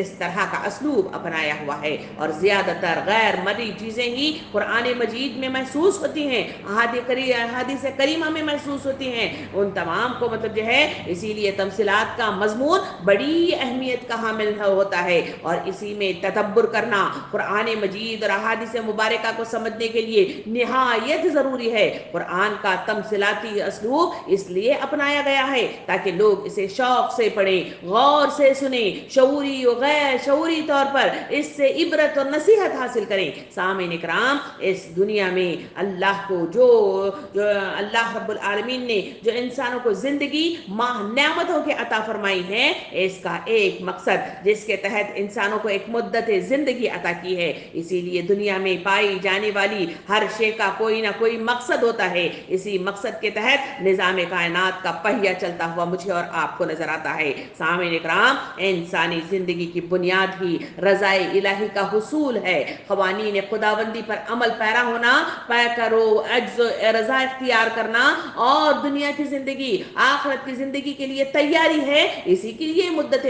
اس طرح کا اسلوب اپنایا ہوا ہے، اور زیادہ تر غیر مرئی چیزیں ہی قرآن مجید میں محسوس ہوتی ہیں، احادیث کریمہ میں محسوس ہوتی ہیں، ان تمام کو مطلب جو ہے اسی لیے تمثیلات کا مضمون بڑی اہمیت کا حامل ہوتا ہے، اور اسی میں تدبر کرنا قرآن مجید اور احادیث مبارکہ کو سمجھنے کے لیے نہایت ضروری ہے۔ قرآن کا تمثیلاتی اسلوب اس لیے اپنایا گیا ہے تاکہ لوگ اسے شوق سے پڑھیں، غور سے سنیں، شعوری و غیر شعوری طور پر اس سے عبرت اور نصیحت حاصل کریں۔ سامعین اکرام، اس دنیا میں اللہ کو جو اللہ رب العالمین نے جو انسانوں کو زندگی ماہ نعمتوں کے عطا فرمائی ہیں، اس کا ایک مقصد جس کے تحت انسانوں کو ایک مدت زندگی عطا کی ہے۔ اسی لیے دنیا میں پائی جانے والی ہر شے کا کوئی نہ کوئی مقصد ہوتا ہے، اسی مقصد کے تحت نظام کائنات کا پہیہ چلتا ہوا مجھے اور آپ کو نظر آتا ہے۔ سامعین اکرام، انسانی زندگی کی بنیاد ہی رضا الہی کا حصول ہے۔ قوانین خداوندی پر عمل پیرا ہونا، پے کرو عجز و رضا اختیار کرنا، اور دنیا کی زندگی آخرت کی زندگی کے لیے تیاری ہے، اسی کے لیے مدت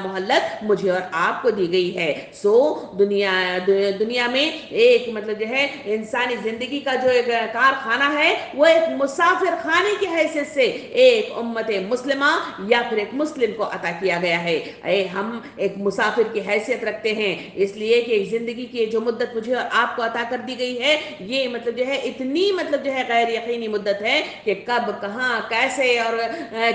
مہلت مجھے اور آپ کو دی گئی ہے۔ سو دنیا میں ایک مطلب جو ہے انسانی زندگی کا جو ایک کارخانہ ہے، وہ ایک مسافر خانے کی حیثیت سے ایک امت مسلمہ یا پھر ایک مسلم کو عطا کیا گیا ہے۔ ہم ایک مسافر کی حیثیت رکھتے ہیں، اس لیے کہ زندگی کی جو مدت مجھے اور آپ کو عطا کر دی گئی ہے، یہ مطلب جو ہے اتنی مطلب جو ہے غیر یقینی مدت ہے کہ کب کہاں کیسے اور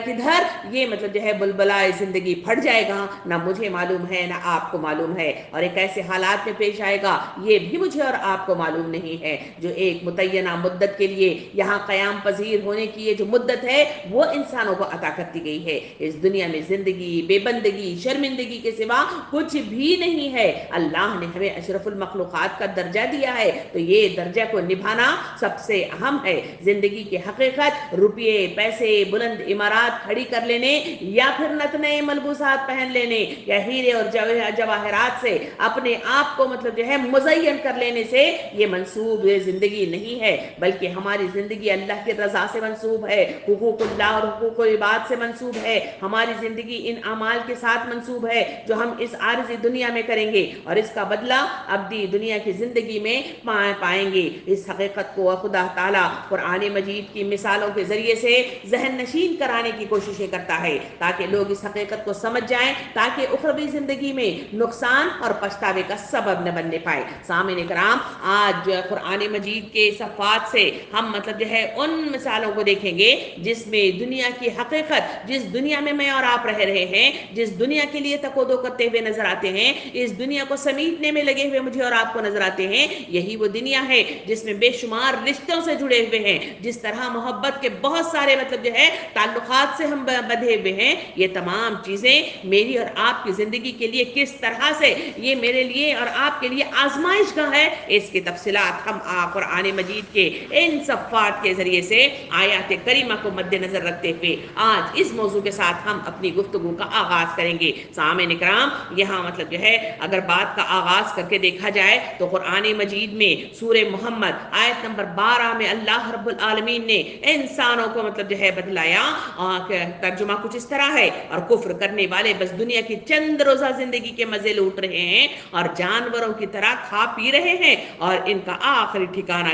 کدھر یہ مطلب جو ہے بلبلائے زندگی پھٹ جائے گا، نہ مجھے معلوم ہے نہ آپ کو معلوم ہے، اور ایک ایسے حالات میں پیش آئے گا یہ بھی مجھے اور آپ کو معلوم نہیں ہے۔ جو ایک متعینہ مدت کے لیے یہاں قیام پذیر ہونے کی یہ جو مدت ہے وہ انسانوں کو عطا کر دی گئی ہے۔ اس دنیا میں زندگی، بے بندگی، شرمندگی کے سوا کچھ بھی نہیں ہے۔ اللہ نے ہمیں اشرف المخلوقات کا درجہ دیا ہے، تو یہ درجہ کو نبھانا سب سے اہم ہے۔ زندگی کی حقیقت روپیے، پیسے، بلند عمارات کھڑی کر لینے، یا پھر نتنے ملبوسات پہن لینے، یا ہیرے اور جواہرات سے اپنے آپ کو مطلب جو ہے مزین کر لینے سے یہ منصوب زندگی نہیں ہے، بلکہ ہماری زندگی اللہ کی رضا سے منصوب ہے، حقوق اللہ اور حقوق العباد سے منصوب ہے۔ ہماری زندگی ان اعمال کے ساتھ منصوب ہے جو ہم اس عارضی دنیا میں کریں گے، اور اس کا بدلہ ابدی دنیا کی زندگی میں پائیں گے۔ اس حقیقت کو خدا تعالیٰ قرآن مجید کی مثالوں کے ذریعے سے ذہن نشین کرانے کی کوششیں کرتا ہے، تاکہ لوگ اس حقیقت کو سمجھ جائیں، تاکہ اخروی زندگی میں نقصان اور پچھتاوے کا سبب نہ بننے پائے۔ سامعین کرام، آج قرآن مجید کے صفحات سے ہم مطلب جو ہے ان مثالوں کو دیکھیں گے جس میں دنیا کی حقیقت، جس دنیا میں میں اور آپ رہ رہے ہیں، جس دنیا کے لیے تقویٰ کرتے ہوئے نظر آتے ہیں، اس دنیا کو سمیٹنے میں لگے ہوئے مجھے اور آپ کو نظر آتے ہیں، یہی وہ دنیا ہے جس میں بے شمار رشتوں سے جڑے ہوئے ہیں، جس طرح محبت کے بہت سارے مطلب جو ہے تعلقات سے ہم بدھے ہوئے ہیں۔ یہ تمام چیزیں میری اور آپ کی زندگی کے لیے کس طرح سے یہ میرے لیے اور آپ کے لیے آزمائش گاہ ہے، اس کی تفصیلات ہم قرآن مجید کے ان صفحات کے ذریعے سے آیات کریمہ کو مد نظر رکھتے ہوئے آج اس موضوع کے ساتھ ہم اپنی گفتگو کا آغاز کریں گے۔ سامعین اکرام، یہاں مطلب جو ہے اگر بات کا آغاز کر کے دیکھا جائے تو قرآن مجید میں سورہ محمد آیت نمبر 12 میں اللہ رب العالمین نے انسانوں کو مطلب جو ہے بدلایا، ترجمہ کچھ اس طرح ہے، اور کفر کرنے والے بس دنیا کی چند روزہ زندگی کے مزے لوٹ رہے ہیں اور جانوروں کی طرح کھا پی رہے ہیں، اور ان کا آخری ٹھکانہ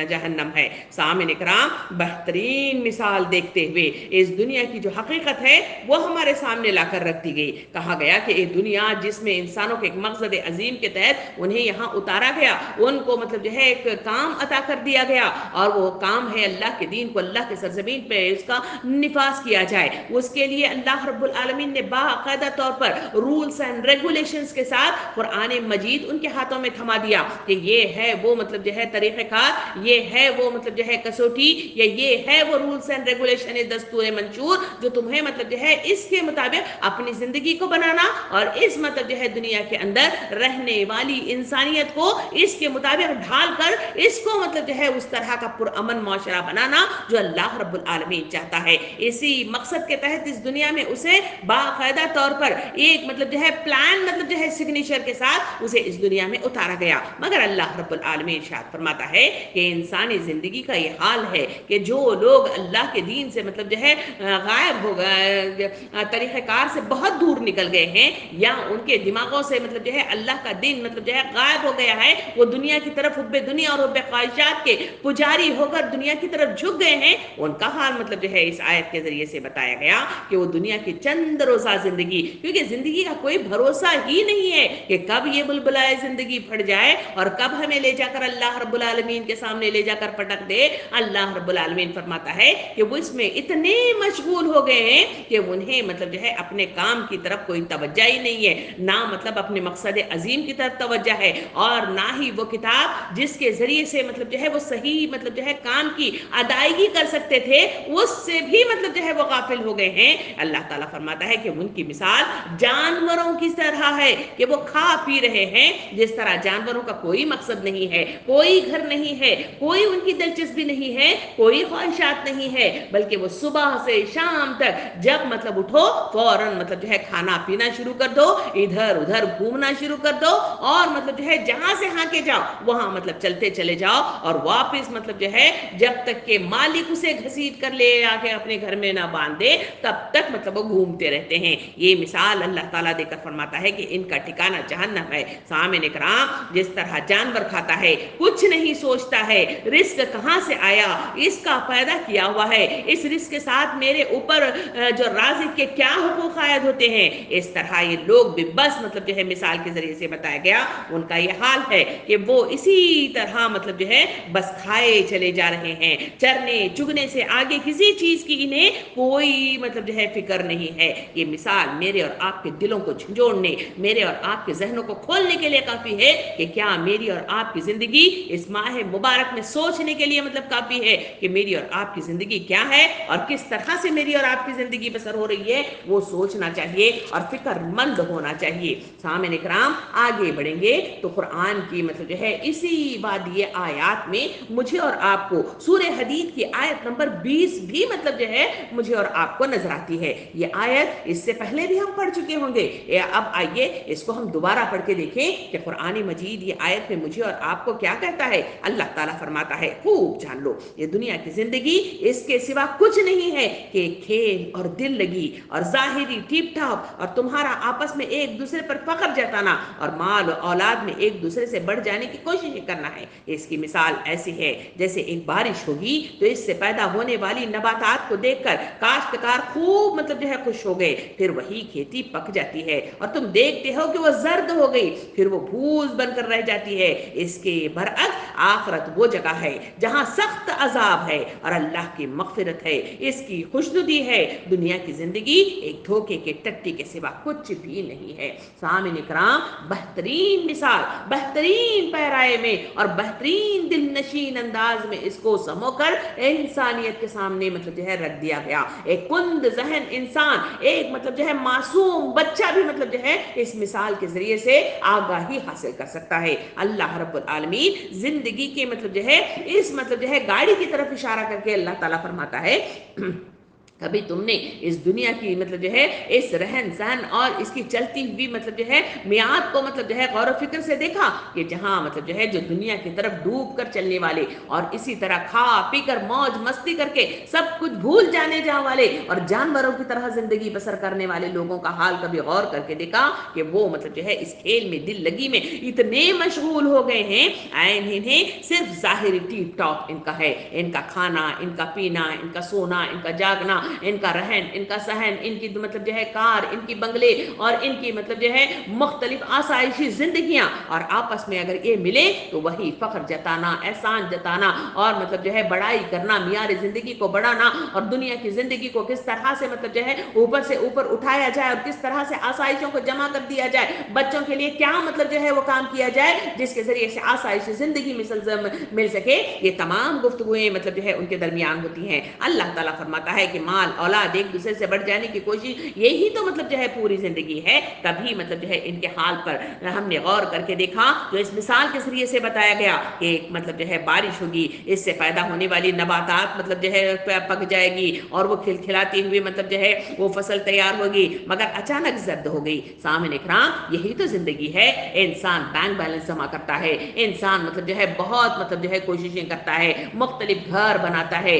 جہنم ہے۔ سامعین اکرام، بہترین مثال دیکھتے ہوئے اس دنیا کی جو حقیقت ہے وہ ہمارے سامنے لا کر رکھ دی گئی۔ کہا گیا کہ یہ دنیا جس میں انسانوں کے ایک مقصد عظیم کے تحت انہیں یہاں اتارا گیا، ان کو مطلب جو ہے ایک کام عطا کر دیا گیا، اور وہ کام ہے اللہ کے دین کو اللہ کے سرزمین پہ اس کا نفاذ کیا جائے۔ اس کے لیے اللہ رب العالمین نے باقاعدہ طور پر رولز اینڈ ریگولیشنز کے ساتھ قرآن مجید ان کے ہاتھوں میں تھما دیا کہ یہ ہے وہ مطلب جو ہے طریقہ کار، یہ ہے وہ مطلب جو ہے کسوٹی، یا یہ ہے وہ رولز اینڈ ریگولیشن، دستور منشور جو تمہیں مطلب جو ہے اس کے مطابق اپنی زندگی کو بنانا، اور اس مطلب جو ہے دنیا کے اندر رہنے والی انسانیت کو اس کے مطابق ڈھال کر اس کو مطلب جو ہے اس طرح کا پرامن معاشرہ بنانا جو اللہ رب العالمین چاہتا ہے۔ اسی مقصد کے تحت اس دنیا میں اسے باقاعدہ طور پر ایک مطلب جو ہے پلان مطلب جو ہے سگنیچر کے ساتھ اسے اس دنیا میں اتارا گیا، مگر اللہ رب العالمین ارشاد فرماتا ہے کہ انسانی زندگی کا یہ حال ہے کہ جو لوگ اللہ کے دین سے مطلب جو ہے غائب ہو گئے، طریقہ کار سے بہت دور نکل گئے ہیں یا ان کے دماغوں سے مطلب جو ہے اللہ کا دین مطلب جو ہے غائب ہو گیا ہے، وہ دنیا کی طرف حب دنیا اور حب خواہشات کے پجاری ہو کر دنیا کی طرف جھک گئے ہیں، ان کا حال مطلب جو ہے اس آیت کے ذریعے سے بتایا گیا کہ وہ دنیا کی چند روزہ زندگی، کیونکہ زندگی کا کوئی بھروسہ ہی نہیں ہے کہ کب یہ بلبلائے زندگی پھٹ جائے اور کب ہمیں لے جا کر اللہ رب العالمین کے سامنے لے جا کر پٹک دے۔ اللہ رب العالمین فرماتا ہے کہ وہ اس میں اتنے مشغول ہو گئے ہیں کہ انہیں مطلب جو ہے اپنے کام کی طرف کوئی توجہ ہی نہیں ہے، نہ مطلب اپنے مقصد عظیم کی طرف توجہ ہے، اور نہ ہی وہ کتاب جس کے ذریعے سے مطلب جو ہے وہ صحیح مطلب جو ہے کام کی ادائیگی کر سکتے تھے، اس سے بھی مطلب جو ہے وہ غافل ہو گئے ہیں۔ اللہ تعالیٰ فرماتا ہے کہ ان کی مثال جانوروں کی طرح ہے کہ وہ کھا پی رہے ہیں، جس طرح جانوروں کا کوئی مقصد نہیں ہے، کوئی گھر نہیں ہے، کوئی ان کی دلچسپی نہیں ہے، کوئی خواہشات نہیں ہے، بلکہ وہ صبح سے شام تک جب مطلب اٹھو فوراً مطلب جو ہے کھانا پینا شروع کر دو، ادھر ادھر گھومنا شروع کر دو، اور مطلب جو ہے جہاں سے ہانکے جاؤ وہاں مطلب چلتے چلے جاؤ، اور واپس مطلب جو ہے جب تک کہ مالک اسے گھسیٹ کر لے آ کے اپنے گھر میں نہ باندھ دے تب تک مطلب وہ گھومتے رہتے ہیں۔ یہ مثال اللہ تعالیٰ دے کر فرماتا ہے کہ ان کا ٹھکانہ جہنم ہے۔ سامعین کرام، جس طرح جانور کھاتا ہے، کچھ نہیں سوچتا ہے رزق کہاں سے آیا، اس کا پیدا کیا ہوا ہے، اس رزق کے ساتھ میرے اوپر جو رازق کے کیا حقوق عائد ہوتے ہیں، اس طرح یہ لوگ بھی بس مطلب جو ہے مثال کے ذریعے سے بتایا گیا ان کا یہ حال ہے کہ وہ اسی طرح مطلب جو ہے بس کھائے چلے جا رہے ہیں، چرنے چگنے سے آگے کسی چیز کی انہیں کوئی مطلب جو ہے فکر نہیں ہے۔ یہ مثال میرے اور آپ کے دلوں کو جھنجھوڑنے، میرے اور آپ کے ذہنوں کو کھولنے کے لیے کافی ہے کہ کیا میری اور آپ کی زندگی اس ماہ مبارک میں سوچنے کے لیے مطلب کافی ہے کہ میری اور آپ کی زندگی کیا ہے اور کس طرح سے میری اور آپ کی زندگی بسر ہو رہی ہے، وہ سوچنا چاہیے اور فکر مند ہونا چاہیے۔ سامعین کرام، آگے بڑھیں گے تو قرآن کی مطلب جو ہے اسی وادی آیات میں مجھے اور آپ کو سورہ حدید کی آیت نمبر 20 بھی مطلب جو ہے مجھے اور آپ کو نظر آتی ہے۔ یہ آیت اس سے پہلے بھی ہم پڑھ چکے ہوں گے، اب آئیے اس کو ہم دوبارہ پڑھ کے دیکھیں کہ قرآن مجید یہ آیت میں مجھے اور آپ کو کیا کہتا ہے۔ اللہ تعالیٰ فرماتا ہے، خوب جان لو، یہ دنیا کی زندگی اس کے سوا کچھ نہیں ہے کہ کھیل اور دل لگی اور ظاہری ٹیپ ٹاپ اور تمہارا آپس میں ایک دوسرے پر فخر جتانا اور مال و اولاد میں ایک دوسرے سے بڑھ جانے کی کوشش کرنا ہے۔ اس کی مثال ایسی ہے جیسے ایک بارش ہوگی تو اس سے پیدا ہونے والی نباتات کو دیکھ کر کاشتکار خوب مطلب جو ہے خوش ہو گئے، پھر وہی کھیتی پک جاتی ہے اور تم دیکھتے ہو کہ وہ زرد ہو گئی، پھر وہ بھوس بن کر رہ جاتی ہے۔ اس کے برعکس آخرت وہ جگہ ہے جہاں سخت عذاب ہے اور اللہ کی مغفرت ہے، اس کی خوشنودی ہے۔ دنیا کی زندگی ایک دھوکے کے ٹٹی کے سوا کچھ بھی نہیں ہے۔ سامعین کرام، بہترین مثال، بہترین پیرائے میں اور بہترین دل نشین انداز میں اس کو سمو کر انسانیت کے سامنے مطلب جو ہے رکھ دیا گیا۔ ایک کند ذہن انسان، ایک مطلب جو ہے معصوم بچہ بھی مطلب جو ہے اس مثال کے ذریعے سے آگاہی حاصل کر سکتا ہے۔ اللہ رب العالمین زندگی کے مطلب جو ہے اس مطلب جو ہے گاڑی کی طرف اشارہ کر کے اللہ تعالیٰ فرماتا ہے، کبھی تم نے اس دنیا کی مطلب جو ہے اس رہن سہن اور اس کی چلتی ہوئی مطلب جو ہے میعاد کو مطلب جو ہے غور و فکر سے دیکھا کہ جہاں مطلب جو ہے جو دنیا کی طرف ڈوب کر چلنے والے اور اسی طرح کھا پی کر موج مستی کر کے سب کچھ بھول جانے جا والے اور جانوروں کی طرح زندگی بسر کرنے والے لوگوں کا حال کبھی غور کر کے دیکھا کہ وہ مطلب جو ہے اس کھیل میں دل لگی میں اتنے مشغول ہو گئے ہیں، انہیں صرف ظاہری ٹیپ ٹاپ ان کا ہے، ان کا کھانا، ان کا پینا، ان کا سونا، ان کا جاگنا، ان کا رہن، ان کا سہن، ان کی مطلب جو ہے کار، ان کی بنگلے اور ان کی مطلب جو ہے مختلف آسائشی زندگیاں، اور آپس میں اگر یہ ملے تو وہی فخر جتانا، احسان جتانا اور مطلب جو ہے بڑائی کرنا، معیار زندگی کو بڑھانا اور دنیا کی زندگی کو کس طرح سے مطلب جو ہے اوپر سے اوپر اٹھایا جائے اور کس طرح سے آسائشوں کو جمع کر دیا جائے، بچوں کے لیے کیا مطلب جو ہے وہ کام کیا جائے جس کے ذریعے سے آسائشی زندگی مل سکے، یہ تمام گفتگویں مطلب جو ہے ان کے درمیان ہوتی ہیں۔ اللہ تعالیٰ فرماتا ہے کہ مال اولاد ایک دوسرے سے بڑھ جانے کی کوشش، یہی تو مطلب جو ہے پوری زندگی ہے۔ کبھی مطلب جو ہے ان کے حال پر ہم نے غور کر کے دیکھا جو اس مثال کے ذریعے سے بتایا گیا کہ ایک مطلب جو ہے بارش ہوگی، اس سے پیدا ہونے والی نباتات مطلب جو ہے پک جائے گی اور وہ کھلکھلاتی ہوئی مطلب جو ہے وہ فصل تیار ہوگی، مگر اچانک زرد ہو گئی۔ سامعین اکرام، یہی تو زندگی ہے۔ انسان بینک بیلنس جمع کرتا ہے، انسان مطلب جو ہے بہت مطلب جو ہے کوششیں کرتا ہے، مختلف گھر بناتا ہے،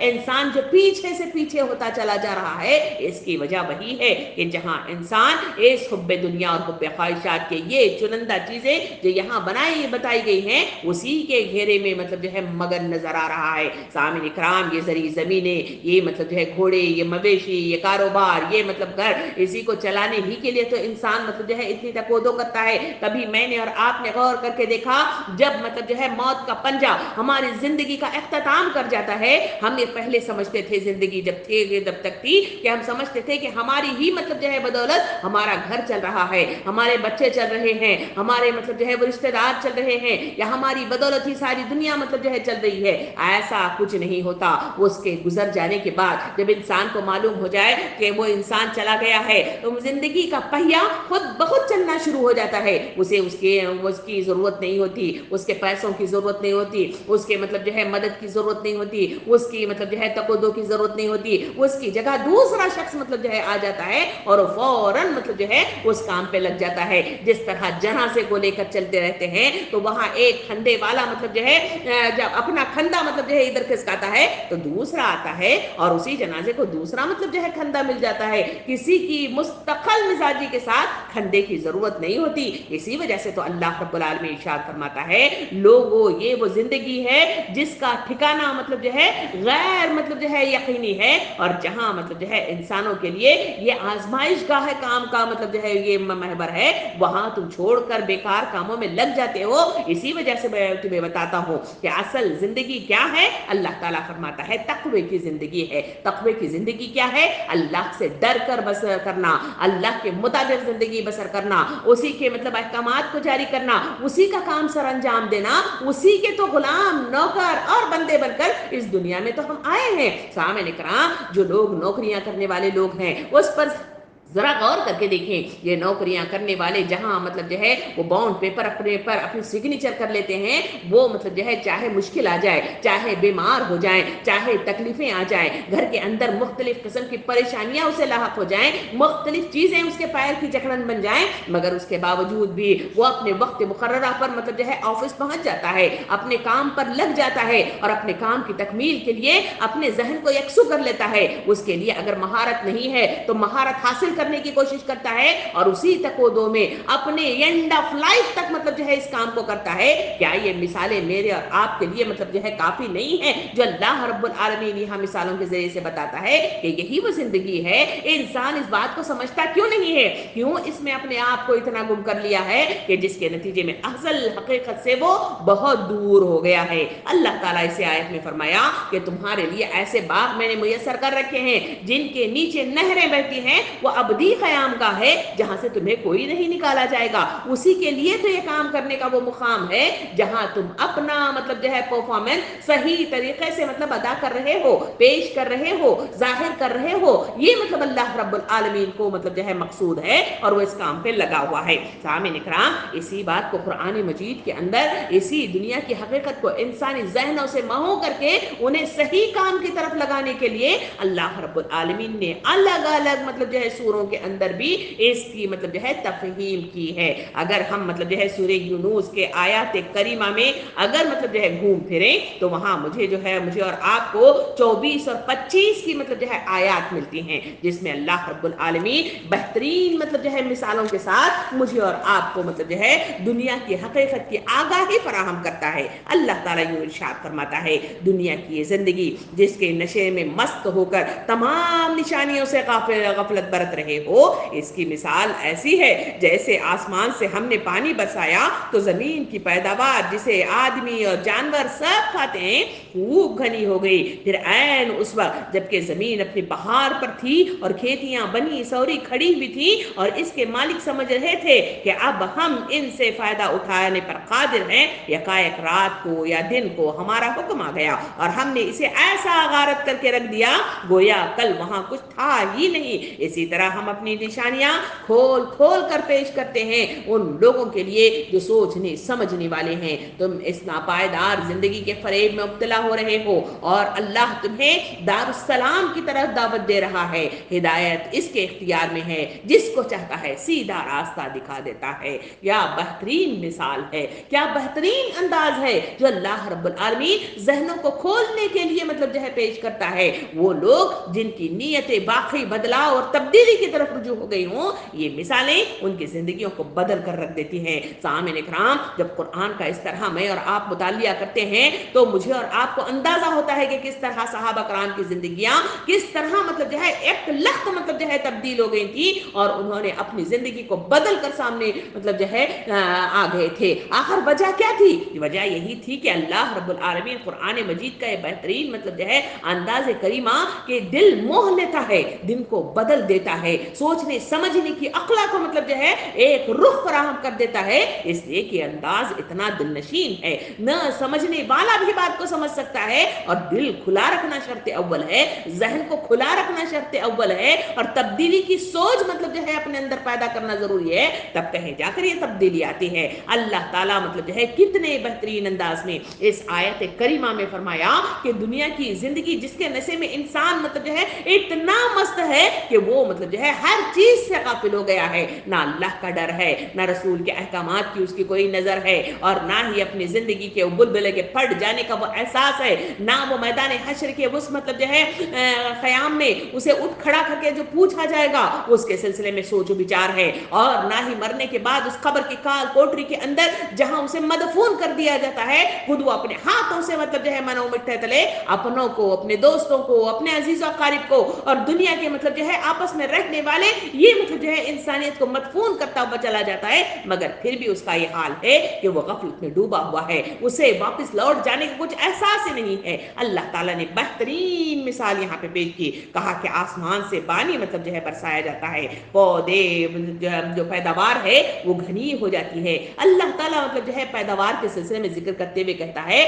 انسان جو پیچھے سے پیچھے ہوتا چلا جا رہا ہے، اس کی وجہ وہی ہے کہ جہاں انسان اس حب دنیا اور حب خواہشات کے یہ چنندہ چیزیں جو یہاں بتائی گئی ہیں اسی کے گھیرے میں مطلب جو ہے مگن نظر آ رہا ہے۔ سامعین اکرام، یہ زرعی زمینیں، یہ مطلب جو ہے گھوڑے، یہ مویشی، یہ کاروبار، یہ مطلب گھر، اسی کو چلانے ہی کے لیے تو انسان مطلب جو ہے اتنی تکودو کرتا ہے۔ کبھی میں نے اور آپ نے غور کر کے دیکھا، جب مطلب جو ہے موت کا پنجہ ہماری زندگی کا اختتام کر جاتا ہے، ہم یہ پہلے سمجھتے تھے زندگی جب تک تھی کہ ہم سمجھتے تھے کہ ہماری ہی مطلب جو ہے بدولت ہمارا گھر چل رہا ہے، ہمارے بچے چل رہے ہیں، ہمارے مطلب جو ہے وہ رشتہ دار چل رہے ہیں، یا ہماری بدولت ہی ساری دنیا مطلب جو ہے چل رہی ہے۔ ایسا کچھ نہیں ہوتا۔ اس کے گزر جانے کے بعد جب انسان کو معلوم ہو جائے کہ وہ انسان چلا گیا ہے تو زندگی کا پہیہ خود بخود چلنا شروع ہو جاتا ہے۔ اسے اس کی ضرورت نہیں ہوتی، اس کے پیسوں کی ضرورت نہیں ہوتی، اس کے مطلب جو ہے مدد کی ضرورت نہیں ہوتی، اس کی مطلب جو ہے تقدو کی ضرورت نہیں ہوتی۔ اس کی جگہ دوسرا شخص مطلب جو ہے آ جاتا ہے اور فوراً مطلب جو ہے اس کام پہ لگ جاتا ہے۔ جس طرح جنازے کو لے کر چلتے رہتے ہیں تو وہاں ایک کھندے والا مطلب جو ہے جب اپنا کھندا مطلب جو ہے ادھر کھسکاتا ہے تو دوسرا آتا ہے اور اسی جنازے کو دوسرا مطلب جو ہے کھندا مل جاتا ہے۔ کسی کی مستقل مزاجی کے ساتھ کھندے کی ضرورت نہیں ہوتی۔ اسی وجہ سے تو اللہ رب العالمین ارشاد فرماتا ہے، لوگوں یہ وہ زندگی ہے جس کا ٹھکانہ مطلب جو ہے غیر مطلب جو ہے یقینی ہے، اور جہاں مطلب جو ہے انسانوں کے لیے یہ آزمائش گاہ کام کا مطلب جو ہے یہ محور ہے، وہاں تم چھوڑ کر بیکار کاموں میں لگ جاتے ہو۔ اسی وجہ سے میں تمہیں بتاتا ہوں کہ اصل زندگی کیا ہے۔ اللہ تعالیٰ فرماتا ہے تقوی کی زندگی ہے۔ تقوی کی زندگی کیا ہے؟ اللہ سے ڈر کر بسر کرنا، اللہ کے مطابق زندگی بسر کرنا، اسی کے مطلب احکامات کو جاری کرنا، اسی کا کام سر انجام دینا، اسی کے تو غلام، نوکر اور بندے بن کر اس دنیا میں تو ہم آئے ہیں۔ سامعین اکرام، جو لوگ نوکریاں کرنے والے لوگ ہیں اس پر ذرا غور کر کے دیکھیں۔ یہ نوکریاں کرنے والے جہاں مطلب جو ہے وہ باؤنڈ پیپر اپنے پر اپنی سگنیچر کر لیتے ہیں، وہ مطلب جو ہے چاہے مشکل آ جائے، چاہے بیمار ہو جائیں، چاہے تکلیفیں آ جائیں، گھر کے اندر مختلف قسم کی پریشانیاں اسے لاحق ہو جائیں، مختلف چیزیں اس کے پیر کی جکڑن بن جائیں، مگر اس کے باوجود بھی وہ اپنے وقت مقررہ پر مطلب جو ہے آفس پہنچ جاتا ہے، اپنے کام پر لگ جاتا ہے اور اپنے کام کی تکمیل کے لیے اپنے ذہن کو یکسو کر لیتا ہے۔ اس کے لیے اگر مہارت نہیں ہے تو مہارت حاصل کرنے کی کوشش کرتا ہے اور اسی تقودو میں اپنے اینڈ آف لائف تک مطلب جو ہے اس کام کو کرتا ہے۔ کیا یہ مثالیں میرے اور آپ کے لیے مطلب جو ہے کافی نہیں ہے جو اللہ رب العالمین یہاں مثالوں کے ذریعے سے بتاتا ہے کہ یہی وہ زندگی ہے؟ انسان اس بات کو سمجھتا کیوں نہیں ہے؟ کیوں اس میں اپنے آپ کو اتنا گم کر لیا ہے کہ جس کے نتیجے میں اصل حقیقت سے وہ بہت دور ہو گیا ہے۔ اللہ تعالیٰ اسی آیت میں فرمایا کہ تمہارے لیے ایسے باغ میں نے میسر کر رکھے ہیں جن کے نیچے نہریں بہتی ہیں، وہ ابدی قیام کا ہے جہاں سے تمہیں کوئی نہیں نکالا جائے گا۔ اسی کے لیے تو یہ کام کرنے کا وہ مقام ہے جہاں تم اپنا مطلب جو ہے پرفارمنس صحیح طریقے سے مطلب ادا کر رہے ہو، پیش کر رہے ہو، ظاہر کر رہے ہو۔ یہ مطلب اللہ رب العالمین کو مطلب جو ہے مقصود ہے اور وہ اس کام پہ لگا ہوا ہے۔ سامعین اکرام، اسی بات کو قرآن مجید کے اندر اسی دنیا کی حقیقت کو انسانی ذہنوں سے محو کر کے انہیں صحیح کام کی طرف لگانے کے لیے اللہ رب العالمین نے الگ الگ مطلب جو ہے سوروں کے اندر بھی اس کی مطلب جو ہے تفہیم کی ہے۔ اگر ہم مطلب جو ہے سورہ یونس کے آیات کریمہ میں اگر مطلب جو ہے گھوم پھریں تو وہاں مجھے اور آپ کو 24 اور 25 کی مطلب جو ہے آیات ملتی ہیں جس میں اللہ رب العالمین بہترین مطلب جو ہے مثالوں کے ساتھ مجھے اور آپ کو مطلب جو ہے دنیا کی حقیقت کی آگاہی فراہم کرتا ہے۔ اللہ تعالیٰ یوں ارشاد فرماتا ہے، دنیا کی یہ زندگی جس کے نشے میں مست ہو کر تمام نشانیوں سے غفلت برت رہے ہو، اس کی مثال ایسی ہے جیسے آسمان سے ہم نے پانی برسایا تو زمین کی پیداوار جسے آدمی اور جانور سب کھاتے ہیں خوب گھنی ہو گئی۔ پھر عین اس وقت جبکہ زمین اپنی بہار پر تھی اور کھیتیاں بنی سوری کھڑی ہوئی تھی اور اس کے مالک سمجھ رہے تھے کہ اب ہم ان سے فائدہ اٹھانے پر قادر ہیں، یکایک رات کو یا دن کو ہمارا حکم آ گیا اور ہم نے اسے ایسا غارت کر کے رکھ دیا گویا کل وہاں کچھ تھا ہی نہیں۔ اسی طرح ہم اپنی نشانیاں کھول کھول کر پیش کرتے ہیں ان لوگوں کے لیے جو سوچنے سمجھنے والے ہیں۔ تم اس ناپائیدار زندگی کے فریب میں مبتلا ہو رہے ہو اور اللہ تمہیں دار السلام کی طرف دعوت دے رہا ہے۔ ہدایت اس کے اختیار میں ہے، جس کو چاہتا ہے سیدھا راستہ دکھا دیتا ہے۔ کیا بہترین مثال ہے، کیا بہترین انداز ہے جو اللہ رب العالمین ذہنوں کو کھولنے کے لیے مطلب جو ہے پیش کرتا ہے۔ وہ لوگ جن کی نیتیں باقی بدلاؤ اور تبدیلی کی طرف رجوع ہو گئی ہوں، یہ مثالیں ان کی زندگیوں کو بدل کر رکھ دیتی ہیں۔ سامعین اکرام، جب قرآن کا اس طرح میں اور آپ مطالعہ کرتے ہیں تو مجھے اور آپ کو اندازہ ہوتا ہے کہ کس طرح صحابہ کرام کی زندگیاں کس طرح مطلب جو ہے ایک لخت مطلب جو ہے تبدیل ہو گئی تھی اور انہوں نے اپنی زندگی کو بدل کر سامنے مطلب جو ہے آ گئے تھے۔ آخر وجہ کیا تھی؟ وجہ یہی تھی کہ اللہ رب العالمین قرآن مجید کا یہ بہترین مطلب جو ہے انداز کریمہ کہ دل موہ لیتا ہے، دل کو بدل دیتا ہے، سوچنے سمجھنے کی عقل کو مطلب جو ہے ایک رخ فراہم کر دیتا ہے، اس لیے کہ انداز اتنا دل نشین ہے، نہ سمجھنے والا بھی بات کو سمجھ سکتا ہے، اور دل کھلا رکھنا شرط اول ہے، ذہن کو کھلا رکھنا شرط اول ہے، اور تبدیلی کی سوچ مطلب جو ہے اپنے اندر پیدا کرنا ضروری ہے، تب کہیں جا کر یہ تبدیلی آتی ہے۔ اللہ تعالیٰ مطلب جو ہے کتنے بہترین انداز میں اس آیت کریمہ میں فرمایا کہ دنیا کی زندگی جس کے نشے میں انسان مطلب جو ہے اتنا مست ہے کہ وہ مطلب جو ہے ہر چیز سے غافل ہو گیا ہے، نہ اللہ کا ڈر ہے، نہ رسول کے احکامات کی اس کی کوئی نظر ہے، اور نہ ہی اپنی زندگی کے بلبلے کے پھٹ جانے کا وہ احساس ہے، نہ وہ میدان حشر کے اس مطلب جو ہے قیام میں اسے اٹھ کھڑا کر کے جو پوچھا جائے گا اس کے سلسلے میں سوچ و بچار ہے، اور نہ ہی مرنے کے بعد اس قبر کی کال کوٹری کے اندر جہاں اسے مدفون کر دیا جاتا ہے خود وہ اپنے ہاتھوں سے مطلب جو ہے منو مٹھے تلے اپنوں کو، اپنے دوستوں کو، اپنے عزیز و اقارب کو اور دنیا کے مطلب جو ہے آپس میں رہنے والے یہ مطلب جو ہے انسانیت کو مدفون کرتا ہوا چلا جاتا ہے، مگر پھر بھی اس کا یہ حال ہے کہ وہ غفلت میں ڈوبا ہوا ہے، اسے واپس لوٹ جانے کا کچھ احساس ہی نہیں ہے۔ اللہ تعالیٰ نے بہترین مثال یہاں پہ پیش کی، کہا کہ آسمان سے پانی مطلب جو ہے برسایا جاتا ہے، پودے جو پیداوار ہے وہ گھنی ہو جاتی ہے۔ اللہ تعالیٰ مطلب جو ہے پیداوار کے سلسلے میں ذکر کرتے ہوئے کہتا ہے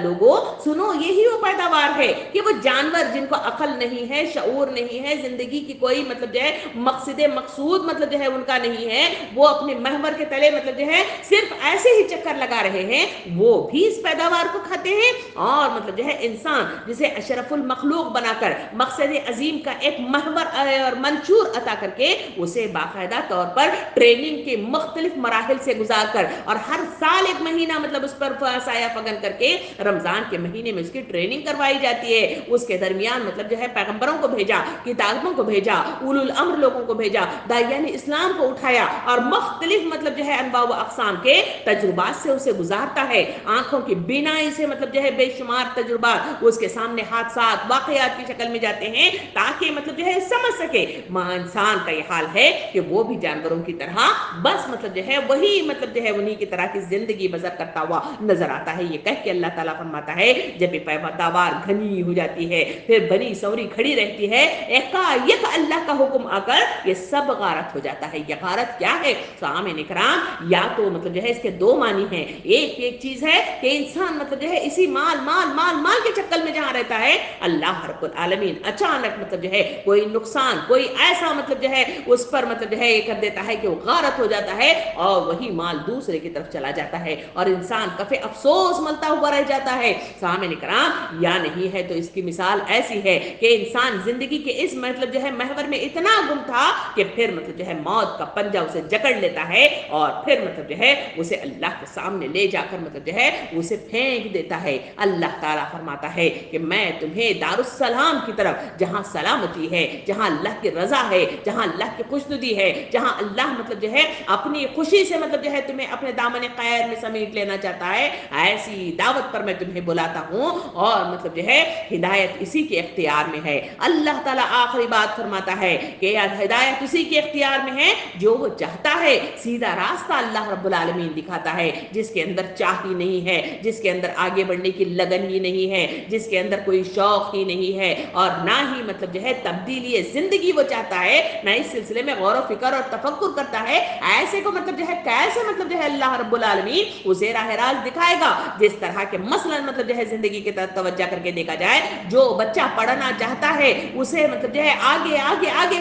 لوگوں سنو، یہی وہ پیداوار ہے کہ وہ جانور جن کو عقل نہیں ہے، شعور نہیں ہے، زندگی کی کوئی مطلب جو ہے مقصد مقصود مطلب جو ہے ان کا نہیں ہے، وہ اپنے محور کے تلے مطلب جو ہے صرف ایسے ہی چکر لگا رہے ہیں، وہ بھی اس پیداوار کو کھاتے ہیں، اور مطلب جو ہے انسان جسے اشرف المخلوق بنا کر مقصد عظیم کا ایک محور اور منشور عطا کر کے اسے باقاعدہ طور پر ٹریننگ کے مختلف مراحل سے گزار کر اور ہر سال ایک مہینہ مطلب اس پر سایہ فگن کر کے رمضان کے مہینے میں اس کی ٹریننگ کروائی جاتی ہے، اس کے درمیان مطلب جو ہے پیغمبروں کو بھیجا، کتابوں کو بھیجا، اولو الامر لوگوں کو بھیجا، داعیان اسلام کو اٹھایا اور مختلف مطلب جو ہے انواع و اقسام کے تجربات سے اسے گزارتا ہے، آنکھوں کی بینائی سے مطلب جو ہے بے شمار تجربات اس کے سامنے حادثات واقعات کی شکل میں جاتے ہیں تاکہ مطلب جو ہے سمجھ سکے انسان کا یہ حال ہے کہ وہ بھی جانوروں کی طرح بس مطلب جو ہے وہی مطلب جو ہے انہی کی طرح کی زندگی بسر کرتا ہوا نظر آتا ہے۔ یہ کہہ کے اللہ تعالیٰ فرماتا ہے جب یہ پیداوار گھنی ہو جاتی ہے پھر بنی سوری کھڑی رہتی ہے، ایک اللہ کا حکم آ کر یہ سب غارت ہو جاتا ہے۔ یہ غارت کیا ہے سامعین اکرام؟ یا تو مطلب جو ہے اس کے دو معنی ہیں، ایک چیز ہے کہ انسان مطلب جو ہے اسی مال مال مال مال کے چکر میں جہاں رہتا ہے، اللہ رب العالمین اچانک مطلب جو ہے کوئی نقصان، کوئی ایسا مطلب جو ہے اس پر مطلب جو ہے یہ کر دیتا ہے کہ وہ غارت ہو جاتا ہے اور وہی مال دوسرے کی طرف چلا جاتا ہے اور انسان کفے افسوس ملتا ہوا رہ جاتا ہے۔ سامعین کرام، یا نہیں ہے تو اس کی مثال ایسی ہے کہ انسان زندگی کے اس مطلب جو ہے محور میں اتنا گم تھا کہ پھر مطلب جو ہے موت کا پنجہ اسے جکڑ لیتا ہے اور پھر مطلب جو ہے اسے اللہ کے سامنے لے جا کر مطلب جو ہے اسے پھینک دیتا ہے۔ اللہ تعالیٰ فرماتا ہے کہ میں تمہیں دار السلام کی طرف، جہاں سلامتی ہے، جہاں اللہ کی رضا ہے، جہاں اللہ کی خوشنودی ہے، جہاں اللہ مطلب جو ہے اپنی خوشی سے مطلب جو ہے تمہیں اپنے دامن خیر میں سمیٹ لینا چاہتا ہے، ایسی دعوت پر میں تمہیں بلاتا ہوں، اور مطلب جو ہے ہدایت اسی کے اختیار میں ہے۔ اللہ تعالیٰ آخری بات فرماتا ہے کہ ہدایت اسی کے اختیار میں ہے جو وہ چاہتا ہے، سیدھا راستہ اللہ رب العالمین دکھاتا ہے، جس کے اندر چاہ ہی نہیں ہے، جس کے اندر آگے بڑھنے کی لگن ہی نہیں ہے، جس کے اندر کوئی شوق ہی نہیں ہے، اور نہ ہی مطلب جو ہے تبدیلی زندگی وہ چاہتا ہے، نہ اس سلسلے میں غور و فکر اور تفکر کرتا ہے، ایسے کو مطلب جو ہے کیسے مطلب جو ہے اللہ رب العالمین اسے راہ راست دکھائے گا؟ جس طرح کے مثلا مطلب جو ہے زندگی کی طرف توجہ کر کے دیکھا جائے، جو بچہ پڑھنا چاہتا ہے اسے مطلب جو ہے آگے آگے آگے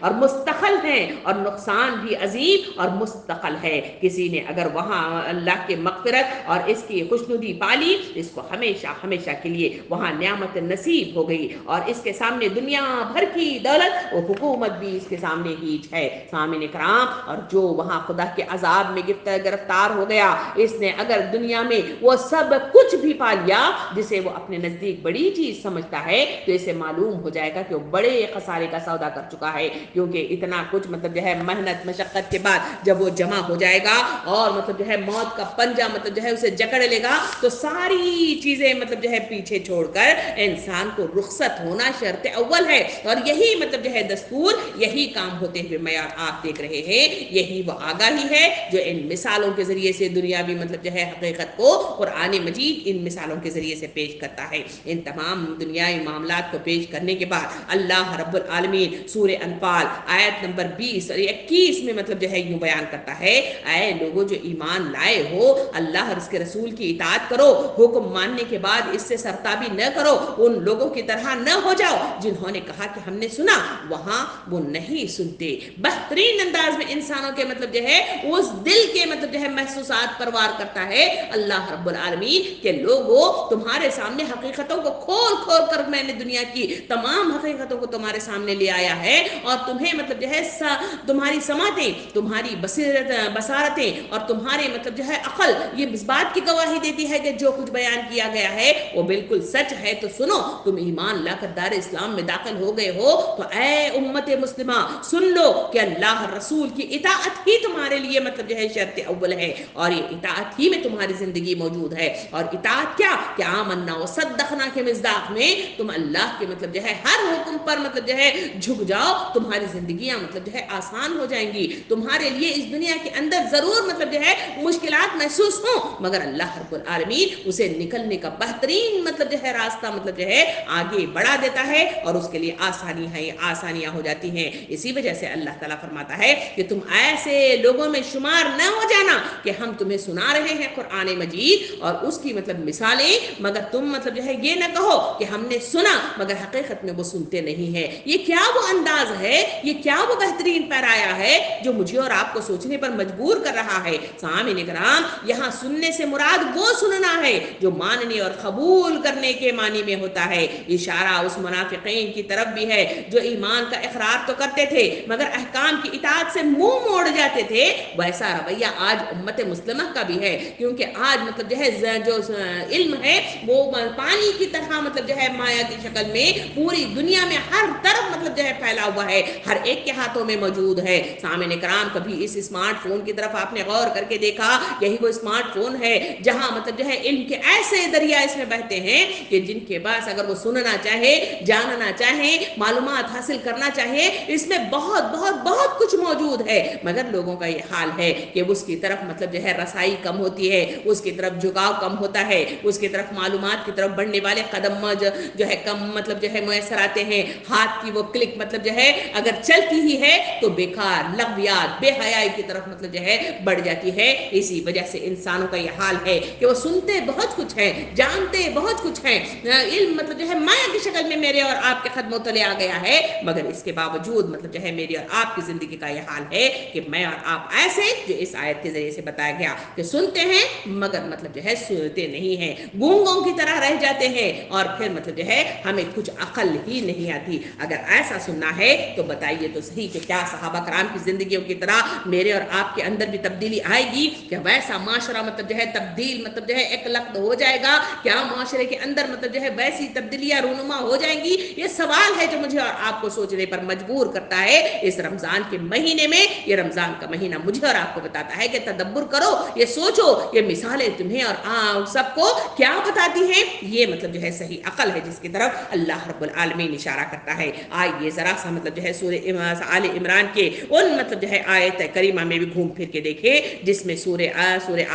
اور مستقل ہیں اور نقصان بھی عظیم اور مستقل ہے. کسی نے اگر وہاں اللہ کے مغفرت اور اس کی خوشنودی پالی اس کو ہمیشہ ہمیشہ کے لیے وہاں نعمت نصیب ہو گئی اور اس کے سامنے دنیا بھر کی دولت اور حکومت بھی اس کے سامنے ہیچ ہے. سامعین کرام اور جو وہاں خدا کے عذاب میں گرفتار ہو گیا اس نے اگر دنیا میں وہ سب کچھ بھی پا لیا جسے وہ اپنے نزدیک بڑی چیز سمجھتا ہے تو اسے معلوم ہو جائے گا کہ وہ بڑے خسارے کا سودا کر چکا ہے. کیونکہ اتنا کچھ مطلب جو ہے محنت مشقت کے بعد جب وہ جمع ہو جائے گا اور مطلب جو ہے موت کا پنجہ مطلب جو ہے اسے جکڑ لے گا تو ساری چیزیں مطلب جو ہے پیچھے چھوڑ کر انسان کو رخصت ہونا شرط اول ہے. اور یہی مطلب جو ہے دستور یہی کام ہوتے ہوئے میں آپ دیکھ رہے ہیں. یہی وہ آگاہی ہے جو ان مثالوں کے ذریعے سے دنیاوی مطلب جو ہے حقیقت کو قرآن مجید ان مثالوں کے ذریعے سے پیش کرتا ہے. ان تمام دنیائی معاملات کو پیش کرنے کے بعد اللہ رب العالمین سورہ انفال آیت نمبر 20 اور 21 میں مطلب جو ہے یوں بیان کرتا ہے اے لوگوں جو ایمان لائے ہو اللہ اور اس کے رسول کی اطاعت کرو. حکم ماننے کے بعد اس سے سرتابی نہ کرو. ان لوگوں کی طرح نہ ہو جاؤ جنہوں نے کہا کہ ہم نے سنا وہاں وہ نہیں سنتے. بہترین انداز میں انسانوں کے مطلب جو ہے اس دل کے مطلب جو ہے محسوسات پروار کرتا ہے اللہ رب العالمین کہ لوگوں تمہارے سامنے حقیقتوں کو کھول کھول کر میں نے دنیا کی تمام حقیقتوں کو تمہارے سامنے لے آیا ہے اور تمہیں مطلب جو ہے تمہاری سماعتیں تمہاری بصارتیں اور تمہارے مطلب جو ہے عقل یہ اس بات کی گواہی دیتی ہے کہ جو کچھ بیان کیا گیا ہے وہ بالکل سچ ہے. تو سنو تم ایمان لا کر دار اسلام میں داخل ہو گئے ہو تو اے امت مسلمہ سن لو کہ اللہ رسول کی اطاعت ہی تمہارے لیے مطلب جو ہے شرط اول ہے اور یہ اطاعت ہی میں تمہاری زندگی موجود ہے. اور اطاعت کیا کہ آمنا و صدقنا کے مصداق میں تم اللہ کے مطلب جو ہے ہر حکم پر مطلب جو ہے جھک جاؤ. تمہاری زندگیاں مطلب جو ہے آسان ہو جائیں گی. تمہارے لیے اس دنیا کے اندر ضرور مطلب جو ہے مشکلات محسوس ہوں مگر اللہ رب العالمین اسے نکلنے کا بہترین مطلب جو ہے راستہ مطلب جو ہے آگے بڑھا دیتا ہے اور اس کے لیے آسانیاں ہو جاتی ہیں. اسی وجہ سے اللہ تعالیٰ فرماتا ہے کہ تم ایسے لوگوں میں شمار نہ ہو جانا کہ ہم تمہیں سنا رہے ہیں قرآن مجید اور اس کی مطلب مثالیں مگر تم مطلب جو ہے یہ نہ کہو کہ ہم نے سنا مگر حقیقت میں وہ سنتے نہیں ہیں. یہ کیا وہ انداز ہے یہ کیا وہ بہترین پیرایا ہے جو مجھے اور آپ کو سوچنے پر مجبور کر رہا ہے. سامعین کرام یہاں سننے سے مراد وہ سننا ہے جو ماننے اور قبول کرنے کے معنی میں ہوتا ہے. اشارہ اس منافقین کی طرف بھی ہے جو ایمان کا اقرار تو کرتے تھے مگر احکام کی اطاعت سے منہ موڑ جاتے تھے. ویسا رویہ آج امت مسلمہ کا بھی ہے کیونکہ آج مطلب جو ہے جو علم ہے وہ پانی کی طرح مطلب جو ہے مایا کی شکل میں پوری دنیا میں ہر طرف مطلب جو ہے پھیلا ہوا ہے ہر ایک کے ہاتھوں میں موجود ہے. سامعین کرام کبھی اس اسمارٹ فون کی طرف آپ نے غور کر کے دیکھا یہی وہ اسمارٹ فون ہے جہاں مطلب جو ہے علم کے ایسے دریا اس میں بہتے ہیں کہ جن کے پاس اگر وہ سننا چاہے جاننا چاہے معلومات حاصل کرنا چاہے اس میں بہت بہت بہت کچھ موجود ہے مگر لوگوں کا یہ حال ہے کہ اس کی طرف مطلب جو ہے رسائی کم ہوتی ہے اس کی طرف جھکاؤ کم ہوتا ہے اس کی طرف معلومات کی طرف بڑھنے والے قدم جو ہے کم مطلب جو ہے میسر آتے ہیں. ہاتھ کی وہ کلک مطلب جو ہے اگر چلتی ہی ہے تو بیکار لغویات بے حیائی کی طرف مطلب جو ہے بڑھ جاتی ہے. اسی وجہ سے انسانوں کا یہ حال ہے کہ وہ سنتے بہت کچھ ہیں جانتے بہت کچھ ہیں علم مطلب جو ہے مایا کی شکل میں میرے اور آپ کے قدموں تلے آ گیا ہے مگر اس کے باوجود مطلب جو ہے میری اور آپ کی زندگی کا یہ حال ہے کہ میں اور آپ ایسے جو اس آیت کے ذریعے سے بتایا گیا کہ سنتے ہیں مگر مطلب جو ہے سنتے نہیں ہیں گونگوں کی طرح رہ جاتے ہیں اور پھر مطلب جو ہے ہمیں کچھ عقل ہی نہیں آتی. اگر ایسا سننا ہے تو بتائیے تو صحیح کہ کیا صحابہ کرام کی زندگیوں کی طرح میرے اور آپ کے اندر بھی تبدیلی آئے گی کہ ویسا معاشرہ مطلب جو ہے تبدیل مطلب جو ہے ایک لقد ہو جائے گا کیا معاشرے کے اندر مطلب جو ہے ویسی تبدیلیاں رونما ہو جائیں گی. یہ سوال ہے جو مجھے اور آپ کو سوچنے پر مجبور کرتا ہے. اس رمضان کے مہینے میں یہ رمضان کا مہینہ مجھے اور آپ کو بتاتا ہے کہ تدبر کرو یہ سوچو یہ مثالیں تمہیں اور سب کو کیا بتاتی ہیں. یہ مطلب جو ہے صحیح عقل ہے جس کی طرف اللہ رب العالمین اشارہ کرتا ہے. آئیے ذرا سا مطلب جو ہے سورہ آل عمران کے ان مطلب جو ہے آیت کریمہ میں بھی گھوم پھر کے دیکھیں جس میں سورہ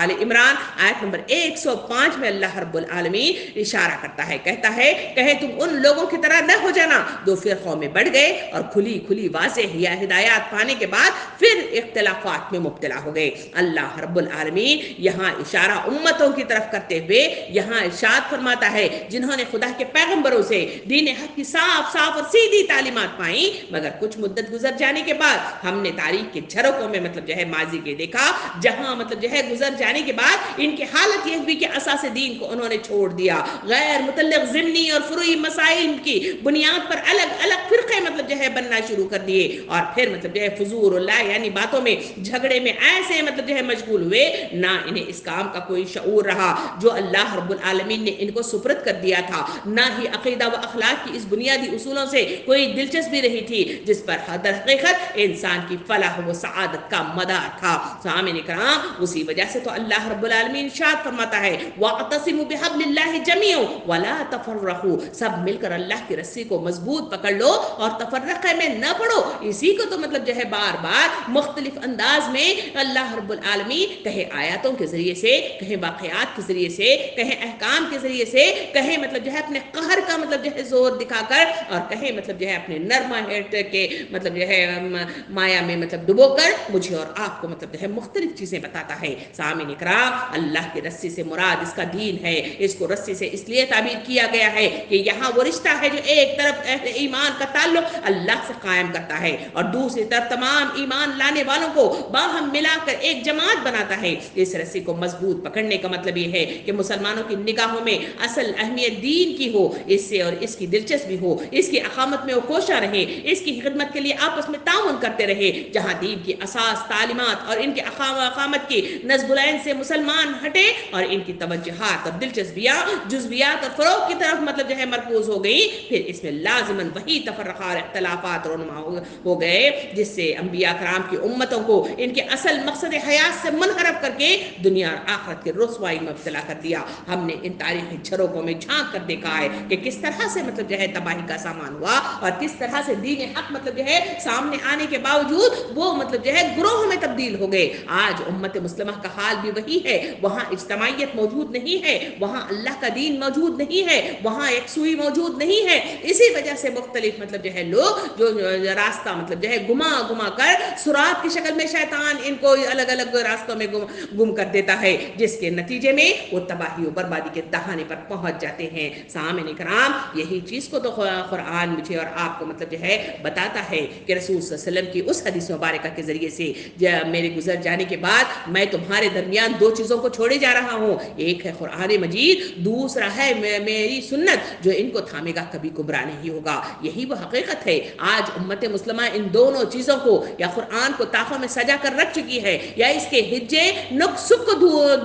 آل عمران آیت نمبر 105 میں اللہ رب العالمین اشارہ کرتا ہے کہتا ہے کہیں تم ان لوگوں کی طرح نہ ہو جانا دو فرقوں میں بڑھ گئے اور کھلی واضح ہدایات پانے کے بعد پھر اختلافات میں مبتلا ہو گئے. اللہ رب العالمین یہاں اشارہ امتوں کی طرف کرتے ہوئے یہاں ارشاد فرماتا ہے جنہوں نے خدا کے پیغمبروں سے دین حق کی صاف اور سیدھی تعلیمات پائیں مگر کچھ مدت گزر جانے کے بعد ہم نے تاریخ کے جھروکوں میں مطلب جو ہے ماضی کے دیکھا، جہاں مطلب جو ہے گزر جانے کے بعد ان کی حالت یہ ہوئی کہ اساس دین کو انہوں نے چھوڑ دیا، غیر متعلق ضمنی اور فروعی مسائل کی بنیاد پر الگ الگ فرقے مطلب جو ہے بننا شروع کر دیے، اور پھر مطلب جو ہے فضول اللہ یعنی باتوں میں جھگڑے میں ایسے مطلب جو ہے مشغول ہوئے، نہ انہیں اس کام کا کوئی شعور رہا جو اللہ رب العالمین نے ان کو سپرد کر دیا تھا، نہ ہی عقیدہ و اخلاق کی اس بنیادی اصولوں سے کوئی دلچسپی رہی تھی جس پر در حقیقت انسان کی فلاح و سعادت کا مدار تھا۔ سامعین کرام، اسی وجہ سے تو اللہ رب العالمین ارشاد فرماتا ہے وَاعْتَصِمُوا بِحَبْلِ اللَّهِ جَمِيعًا وَلَا تَفَرَّقُوا، سب مل کر اللہ کی رسی کو مضبوط پکڑ لو اور تفرقے میں نہ پڑو۔ اسی کو تو مطلب جو ہے بار بار مختلف انداز میں اللہ رب العالمین کہیں آیاتوں کے ذریعے سے، کہیں واقعات کے ذریعے سے، کہیں احکام کے ذریعے سے، کہیں مطلب جو ہے اپنے قہر کا مطلب جو ہے زور دکھا کر، اور کہیں مطلب جو ہے اپنے نرمہ ہیٹ کے مطلب جو ہے مایا میں مطلب ڈبو کر مجھے اور آپ کو مطلب جو ہے مختلف چیزیں بتاتا ہے۔ سامعین اکرام، اللہ کی رسی سے مراد اس کا دین ہے۔ اس کو رسی سے اس لیے تعبیر کیا گیا ہے کہ یہاں وہ رشتہ ہے جو ایک طرف اہل ایمان کا تعلق اللہ سے قائم کرتا ہے اور دوسری طرف تمام ایمان لانے والوں کو باہم ملا کر ایک جماعت بناتا ہے۔ اس رسی کو مضبوط پکڑنے کا مطلب یہ ہے کہ مسلمانوں کی نگاہوں میں اصل اہمیت دین کی ہو، اس سے اور اس کی دلچسپی ہو، اس کی اقامت میں وہ کوشاں رہے، اس کی خدمت کے لیے آپس میں تعاون کرتے رہے۔ جہاں دین کی اساس، تعلیمات اور ان کے اقامت کی نصب العین سے مسلمان ہٹے اور ان کی توجہات اور دلچسپیاں جزویات اور فروغ کی طرف مطلب جو ہے مرکوز ہو گئی، پھر اس میں لازماً وہی تفرقہ اور اختلافات رونما ہو گئے جس سے انبیاء کرام کی امتوں کو ان کے اصل مقصد حیات سے منحرف کر کے دنیا اور آخرت کی رسوائی میں مبتلا کر دیا۔ ہم نے ان تاریخی جھروکوں میں جھانک کر دیکھا ہے کہ کس طرح سے مطلب جو ہے تباہی کا سامان ہوا اور کس طرح سے دین حق مطلب جو ہے سامنے آنے کے باوجود وہ مطلب جو ہے گروہوں میں تبدیل ہو گئے۔ آج امت مسلمہ کا حال بھی وہی ہے، وہاں اجتماعیت موجود نہیں ہے، وہاں اللہ کا دین موجود نہیں ہے، وہاں یکسوئی موجود نہیں ہے۔ اسی وجہ سے مختلف مطلب جو ہے لوگ جو راستہ مطلب جو ہے گما کر سراب کی شکل میں شیطان ان کو الگ الگ راستوں میں گم کر دیتا ہے، جس کے نتیجے میں وہ تباہی و بربادی کے دہانے پر پہنچ جاتے ہیں۔ سامعین کرام، یہی چیز کو تو قرآن مجھے اور آپ کو مطلب جو ہے بتاتا ہے کہ رسول صلی اللہ علیہ وسلم کی اس حدیث مبارکہ کے ذریعے سے میرے گزر جانے کے بعد میں تمہارے درمیان دو چیزوں کو چھوڑے جا رہا ہوں، ایک ہے قرآن مجید، دوسرا ہے میری سنت، جو ان کو تھامے گا کبھی گمراہ نہیں ہوگا۔ یہی وہ حقیقت ہے۔ آج امت مسلمہ ان دونوں چیزوں کو یا قرآن کو طاقوں میں سجا کر رکھ چکی ہے یا اس کے ہجے نقص کو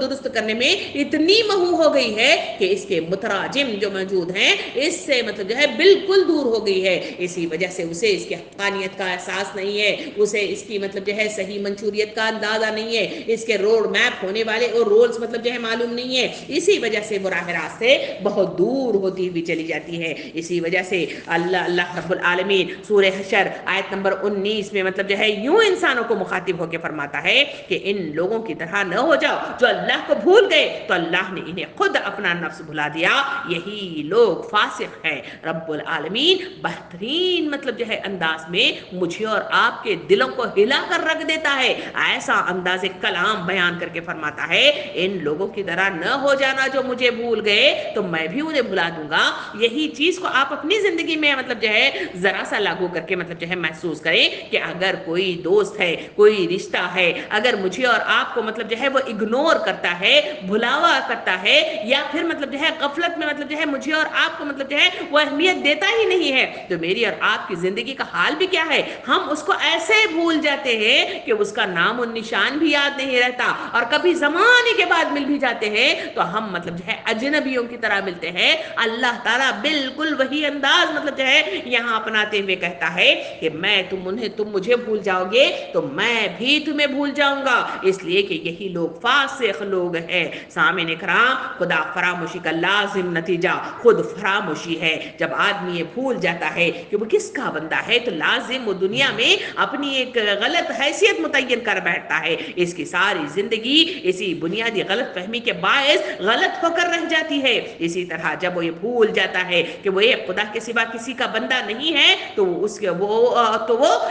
درست کرنے میں اتنی مہو ہو گئی ہے کہ اس کے متراجم جو موجود ہیں اس سے مطلب جو ہے بالکل دور ہو گئی ہے۔ اسی وجہ سے اسے اس کی حقانیت کا احساس نہیں ہے، اسے اس کی مطلب جو ہے صحیح منشوریت کا اندازہ نہیں ہے، اس کے روڈ میپ ہونے والے اور رولز مطلب جو ہے معلوم نہیں ہے۔ اسی وجہ سے وہ راہ راست سے بہت دور ہوتی ہوئی چلی جاتی ہے۔ اسی وجہ سے اللہ رب العالمین سورہ حشر آیت نمبر 19 میں مطلب جو ہے یوں انسانوں کو مخاطب ہو کے فرماتا ہے کہ ان لوگوں کی طرح نہ ہو جاؤ جو اللہ کو بھول گئے تو اللہ نے انہیں خود اپنا نفس بھلا دیا، یہی لوگ فاسق ہیں۔ رب العالمین بہترین مطلب جو ہے انداز میں مجھے اور آپ کے دلوں کو ہلا کر رکھ دیتا ہے، ایسا انداز کلام بیان کر کے فرماتا ہے ان لوگوں کی طرح نہ ہو جانا جو مجھے بھول گئے تو میں بھی انہیں بھلا دوں گا۔ یہی چیز کو آپ اپنی زندگی میں مطلب جو ہے ذرا سا لاگو کر کے مطلب جو ہے محسوس کریں کہ اگر کوئی دوست ہے، کوئی رشتہ ہے، اگر مجھے اور آپ کو مطلب جو ہے وہ اگنور کرتا ہے، بھلاوا کرتا ہے، یا پھر مطلب جو ہے غفلت میں مطلب جو ہے مجھے اور آپ کو مطلب جو ہے وہ اہمیت دیتا ہی نہیں ہے، تو میری اور آپ کی زندگی کا حال بھی کیا ہے؟ ہم اس کو ایسے بھول جاتے ہیں کہ اس کا نام و نشان بھی یاد نہیں رہتا، اور کبھی زمانے کے بعد مل بھی جاتے ہیں تو ہم مطلب جو ہے اجنبیوں کی طرح ملتے ہیں۔ اللہ تعالیٰ بالکل وہی انداز مطلب جو ہے یہاں اپناتے ہوئے کہتا ہے کہ تم مجھے بھول جاؤ گے تو میں بھی تمہیں بھول جاؤں گا، اس لیے کہ یہی لوگ فاسق لوگ ہیں۔ سامعین کرام، خدا فراموشی کا لازم نتیجہ خود فراموشی ہے۔ جب آدمی یہ بھول جاتا ہے کہ وہ کس کا بندہ ہے تو لازم وہ دنیا میں اپنی ایک غلط حیثیت متعین کر بیٹھتا ہے، اس کی ساری زندگی اسی بنیادی غلط فہمی کے باعث غلط ہو کر رہ جاتی ہے۔ اسی طرح جب وہ یہ بھول جاتا ہے کہ وہ ایک خدا کے سوا کسی کا بندہ نہیں ہے تو وہ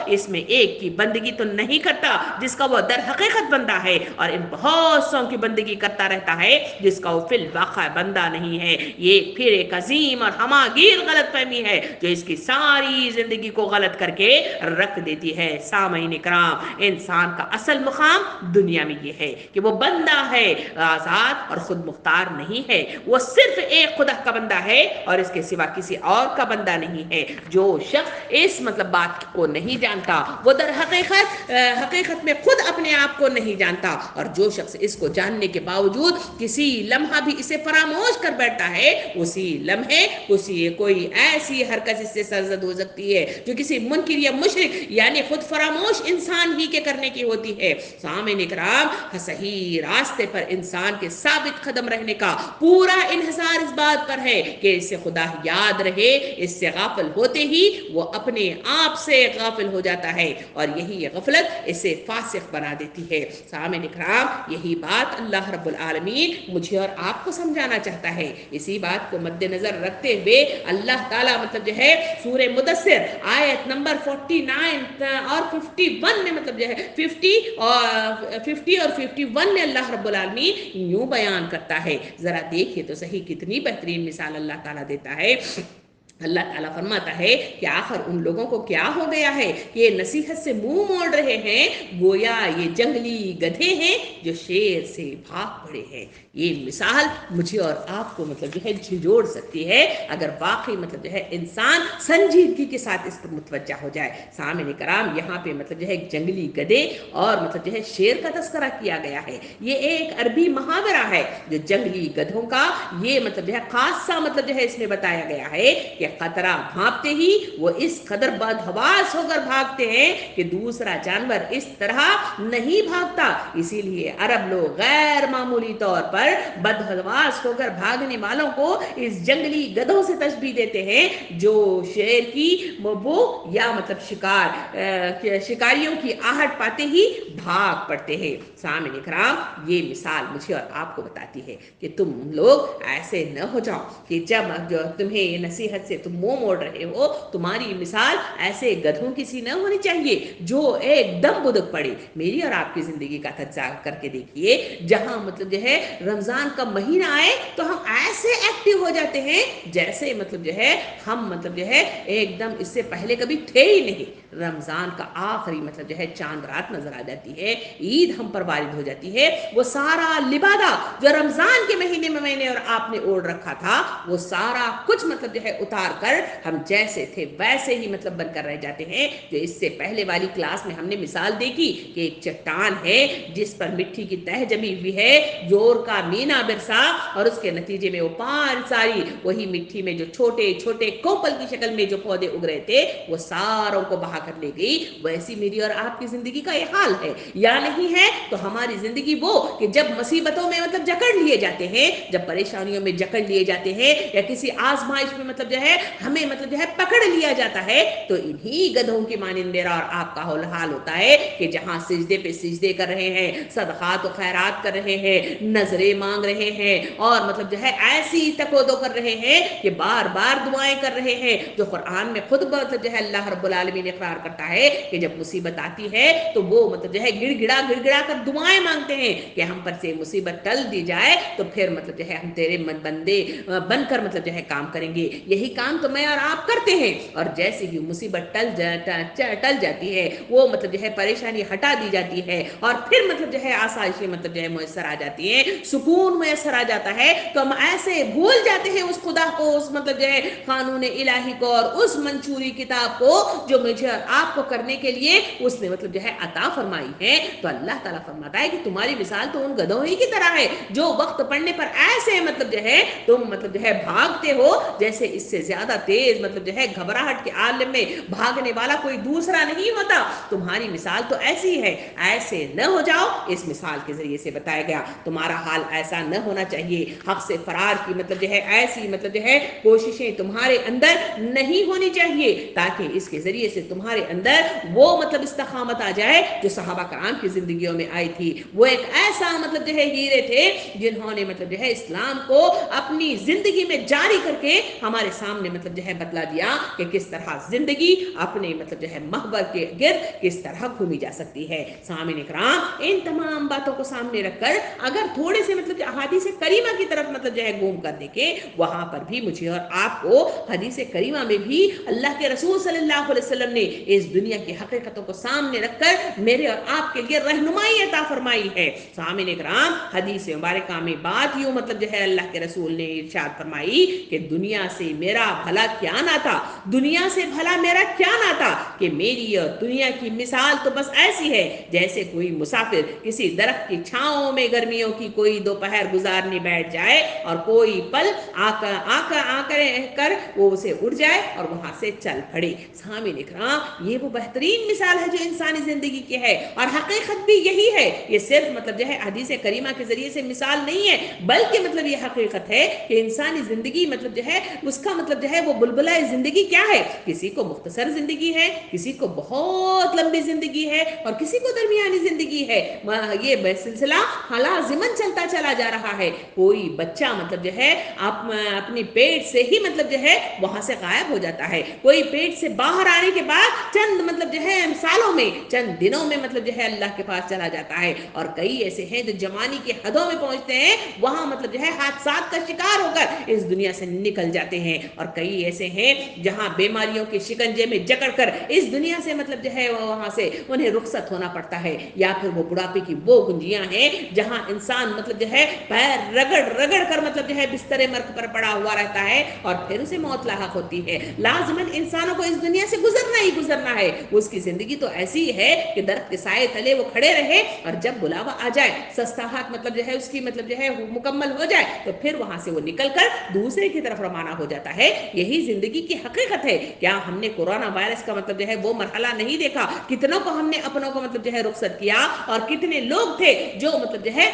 اس میں ایک کی بندگی تو نہیں کرتا جس کا وہ در حقیقت بندہ ہے، اور ان بہت سو کی بندگی کرتا رہتا ہے جس کا وہ فی الواقع بندہ نہیں ہے۔ یہ پھر ایک عظیم اور ہماگیر غلط فہمی ہے جو اس کی ساری زندگی کو غلط کر کے رکھ دیتی ہے۔ سامعین کرام، انسان کا اصل مقام دنیا میں یہ ہے کہ وہ بندہ ہے، آزاد اور خود مختار نہیں ہے، وہ صرف ایک خدا کا بندہ ہے اور اس کے سوا کسی اور کا بندہ نہیں ہے۔ جو شخص اس مطلب بات کو نہیں جانتا وہ در حقیقت میں خود اپنے آپ کو نہیں جانتا، اور جو شخص اس کو جاننے کے باوجود کسی لمحہ بھی اسے فراموش کر بیٹھتا ہے، اسی لمحے کوئی ایسی حرکت اس سے سرزد ہو سکتی ہے جو کسی منکر یا مشرک یعنی خود فراموش انسان ہی کے کرنے کی ہوتی ہے۔ سامعین کرام، صحیح راستے پر انسان کے ثابت قدم رہنے کا پورا انحصار اس بات پر ہے کہ اس سے خدا یاد رہے، اس سے غافل ہوتے ہی وہ اپنے آپ سے غافل ہو جاتا ہے، اور یہی غفلت اسے فاسق بنا دیتی ہے۔ سامعین کرام، یہی بات اللہ رب العالمین مجھے اور آپ کو سمجھانا چاہتا ہے۔ اسی بات کو مد نظر رکھتے ہوئے اللہ تعالیٰ مطلب جو ہے سورہ مدثر آیت نمبر 49 اور 51 میں مطلب جو ہے 50 اور 51 میں اللہ رب العالمین یوں بیان کرتا ہے۔ ذرا دیکھیے تو صحیح کتنی بہترین مثال اللہ تعالیٰ دیتا ہے۔ اللہ تعالیٰ فرماتا ہے کہ آخر ان لوگوں کو کیا ہو گیا ہے کہ یہ نصیحت سے منہ موڑ رہے ہیں، گویا یہ جنگلی گدھے ہیں جو شیر سے بھاگ پڑے ہیں۔ یہ مثال مجھے اور آپ کو مطلب جو ہے جھنجھوڑ سکتی ہے اگر واقعی مطلب جو ہے انسان سنجیدگی کے ساتھ اس پر متوجہ ہو جائے۔ سامعین کرام، یہاں پہ مطلب جو ہے جنگلی گدھے اور مطلب جو ہے شیر کا تذکرہ کیا گیا ہے۔ یہ ایک عربی محاورہ ہے جو جنگلی گدھوں کا یہ مطلب جو ہے خاصا مطلب جو ہے اس میں بتایا گیا ہے کہ خطرہ بھانپتے ہی وہ اس قدر بدحواس ہو کر بھاگتے ہیں کہ دوسرا جانور اس طرح نہیں بھاگتا۔ اسی لیے عرب لوگ غیر معمولی طور پر بدحواس ہو کر بھاگنے والوں کو اس جنگلی گدھوں سے تشبیہ دیتے ہیں جو شیر کی بو یا مطلب شکاریوں کی آہٹ پاتے ہی بھاگ پڑتے ہیں۔ سامعین کرام، یہ مثال مجھے اور آپ کو بتاتی ہے کہ تم لوگ ایسے نہ ہو جاؤ کہ جب تمہیں یہ نصیحت سے تم منہ موڑ رہے ہو، تمہاری مثال ایسے گدھوں کی سی نہ ہونی چاہیے جو ایک دم بدک پڑے۔ میری اور آپ کی زندگی کا تجزیہ کر کے دیکھیے، جہاں مطلب جو ہے رمضان کا مہینہ آئے تو ہم ایسے ایکٹیو ہو جاتے ہیں جیسے مطلب جو ہے ہم مطلب جو ہے ایک دم اس سے پہلے کبھی تھے ہی نہیں۔ رمضان کا آخری مطلب جو ہے چاند رات نظر آ جاتی ہے، عید ہم پر وارد ہو جاتی ہے، وہ سارا لبادہ جو رمضان کے مہینے میں میں نے اور آپ نے اوڑھ رکھا تھا وہ سارا کچھ مطلب جو ہے اتار کر ہم جیسے تھے ویسے ہی مطلب بن کر رہ جاتے ہیں۔ جو اس سے پہلے والی کلاس میں ہم نے مثال دیکھی کہ ایک چٹان ہے جس پر مٹی کی تہ جمی ہوئی ہے، زور کا مینا برسا اور اس کے نتیجے میں وہ ساری وہی مٹی میں جو چھوٹے چھوٹے کوپل کی شکل میں جو پودے اگ رہے تھے وہ ساروں کو بہا کر لے گئی۔ ویسی میری اور آپ کی زندگی کا یہ حال ہے یا نہیں ہے؟ تو ہماری زندگی وہ کہ جب مصیبتوں میں مطلب جکڑ لیے جاتے ہیں، جب پریشانیوں میں جکڑ لیے جاتے ہیں یا کسی آزمائش میں مطلب جو ہے ہمیں مطلب جو ہے پکڑ لیا جاتا ہے، تو انہی گدھوں کی مانند میرا اور آپ کا حال ہوتا ہے کہ جہاں سجدے پہ سجدے کر رہے ہیں، صدقات و خیرات کر رہے ہیں، نظریں مانگ رہے ہیں اور مطلب جو ہے ایسی تکودو کر رہے ہیں کہ بار بار دعائیں کر رہے ہیں، جو قرآن میں خود مطلب جو ہے اللہ رب العالمین اقرار کرتا ہے کہ جب مصیبت آتی ہے تو وہ مطلب جو ہے گڑ گڑا کر دعائیں مانگتے ہیں کہ ہم پر سے مصیبت ٹل دی جائے تو پھر مطلب جو ہے ہم تیرے بندے بن کر مطلب جو ہے کام کریں گے۔ یہی کام تو میں اور آپ کرتے ہیں، اور جیسے ہی مصیبت ٹل جاتی ہے، وہ مطلب جو ہے پریشانی ہٹا دی جاتی ہے اور پھر مطلب جو ہے آسائشیں مطلب جو ہے میسر آ جاتی ہیں، سکون میسر آ جاتا ہے، تو ہم ایسے بھول جاتے ہیں اس خدا کو، اس مطلب جو ہے قانون الہی کو اور اس منشوری کتاب کو جو مجھے اور آپ کو کرنے کے لیے اس نے مطلب جو ہے عطا فرمائی ہے۔ تو اللہ تعالیٰ فرماتا ہے کہ تمہاری مثال تو ان گدھوں ہی کی طرح ہے جو وقت پڑنے پر ایسے مطلب جو ہے تم مطلب جو ہے بھاگتے ہو جیسے اس سے زیادہ تیز مطلب جو ہے گھبراہٹ کے عالم میں بھاگنے والا کوئی دوسرا نہیں ہوتا۔ تمہاری مثال تو ایسی ہے، ایسے نہ ہو جاؤ، اس مثال کے ذریعے سے بتایا گیا۔ تمہارا حال ایسا نہ ہونا چاہیے، حق سے فرار کی مطلب جو ہے ایسی مطلب جو ہے کوششیں تمہارے اندر نہیں ہونی چاہیے تاکہ اس کے ذریعے سے تمہارے اندر وہ مطلب استقامت آ جائے جو صحابہ کرام کی زندگیوں میں آئی تھی۔ وہ ایک ایسا مطلب جو ہے ہیرے تھے جنہوں نے مطلب جو ہے اسلام کو اپنی زندگی میں جاری کر کے ہمارے سامنے نے مطلب جو ہے بتلا دیا کہ کس طرح زندگی اپنے مطلب جو ہے محور کے گرد کس طرح گھومی جا سکتی ہے۔ سامعین کرام، ان تمام باتوں کو سامنے رکھ کر اگر تھوڑے سے مطلب احادیث کریمہ کی طرف مطلب جو ہے گھوم کر دیکھیں، وہاں پر بھی مجھے اور آپ کو حدیث کریمہ میں بھی اللہ کے رسول صلی اللہ علیہ وسلم نے اس دنیا کی حقیقتوں کو سامنے رکھ کر میرے اور آپ کے لیے رہنمائی عطا فرمائی ہے۔ سامعین کرام، حدیث مبارکہ میں بات یوں مطلب جو ہے اللہ کے رسول نے ارشاد فرمائی کہ دنیا سے میرا بھلا کیا نہ تھا، دنیا سے بھلا میرا کیا نہ تھا، کہ میری اور دنیا کی مثال تو بس ایسی ہے جیسے کوئی مسافر کسی درخت کی چھاؤں میں گرمیوں کی کوئی دوپہر گزارنے بیٹھ جائے اور کوئی پل آ کر وہ اسے اڑ جائے اور وہاں سے چل پڑے۔ سامعین اکرام، یہ وہ بہترین مثال ہے جو انسانی زندگی کی ہے، اور حقیقت بھی یہی ہے۔ یہ صرف مطلب جو ہے حدیث کریمہ کے ذریعے سے مثال نہیں ہے، بلکہ مطلب یہ حقیقت ہے کہ انسانی زندگی مطلب جو ہے اس کا مطلب جو ہے وہ بلبلہ زندگی کیا ہے۔ کسی کو مختصر زندگی ہے، کسی کو بہت لمبی زندگی ہے، اور کسی کو درمیانی زندگی ہے۔ یہ سلسلہ لازماً چلتا چلا جا رہا ہے۔ کوئی بچہ مطلب جو ہے اپنی پیٹ سے ہی مطلب جو ہے وہاں سے غائب ہو جاتا ہے، کوئی پیٹ سے باہر آنے کے بعد چند مطلب جو ہے سالوں میں، چند دنوں میں مطلب جو ہے اللہ کے پاس چلا جاتا ہے، اور کئی ایسے ہیں جو جوانی کی حدوں میں پہنچتے ہیں، وہاں مطلب جو ہے حادثات کا شکار ہو کر اس دنیا سے نکل جاتے ہیں، اور کئی ایسے ہیں جہاں بیماریوں کے شکنجے میں جکڑ کر اس دنیا سے مطلب جو ہے وہاں سے انہیں رخصت ہونا پڑتا ہے، یا پھر وہ بڑھاپے کی وہ گنجیاں ہیں جہاں انسان مطلب جو ہے پیر رگڑ رگڑ کر مطلب جو ہے بستر مرگ پر پڑا ہوا رہتا ہے، اور پھر اسے موت لاحق ہوتی ہے۔ لازماً انسانوں کو اس دنیا سے گزرنا ہی گزرنا ہے۔ اس کی زندگی تو ایسی ہے کہ درخت کے سائے تلے وہ کھڑے رہے، اور جب بلاوا آ جائے، سستا ہاتھ مطلب جو ہے اس کی مطلب جو ہے مکمل ہو جائے، تو پھر وہاں سے وہ نکل کر دوسرے کی طرف روانہ ہو جاتا ہے۔ یہی زندگی کی حقیقت ہے۔ کیا ہم نے کورونا وائرس کا مطلب جو ہے وہ مرحلہ نہیں دیکھا؟ کتنوں کو ہم نے اپنوں کو مطلب جو ہے رخصت کیا، اور کتنے لوگ تھے جو مطلب جو ہے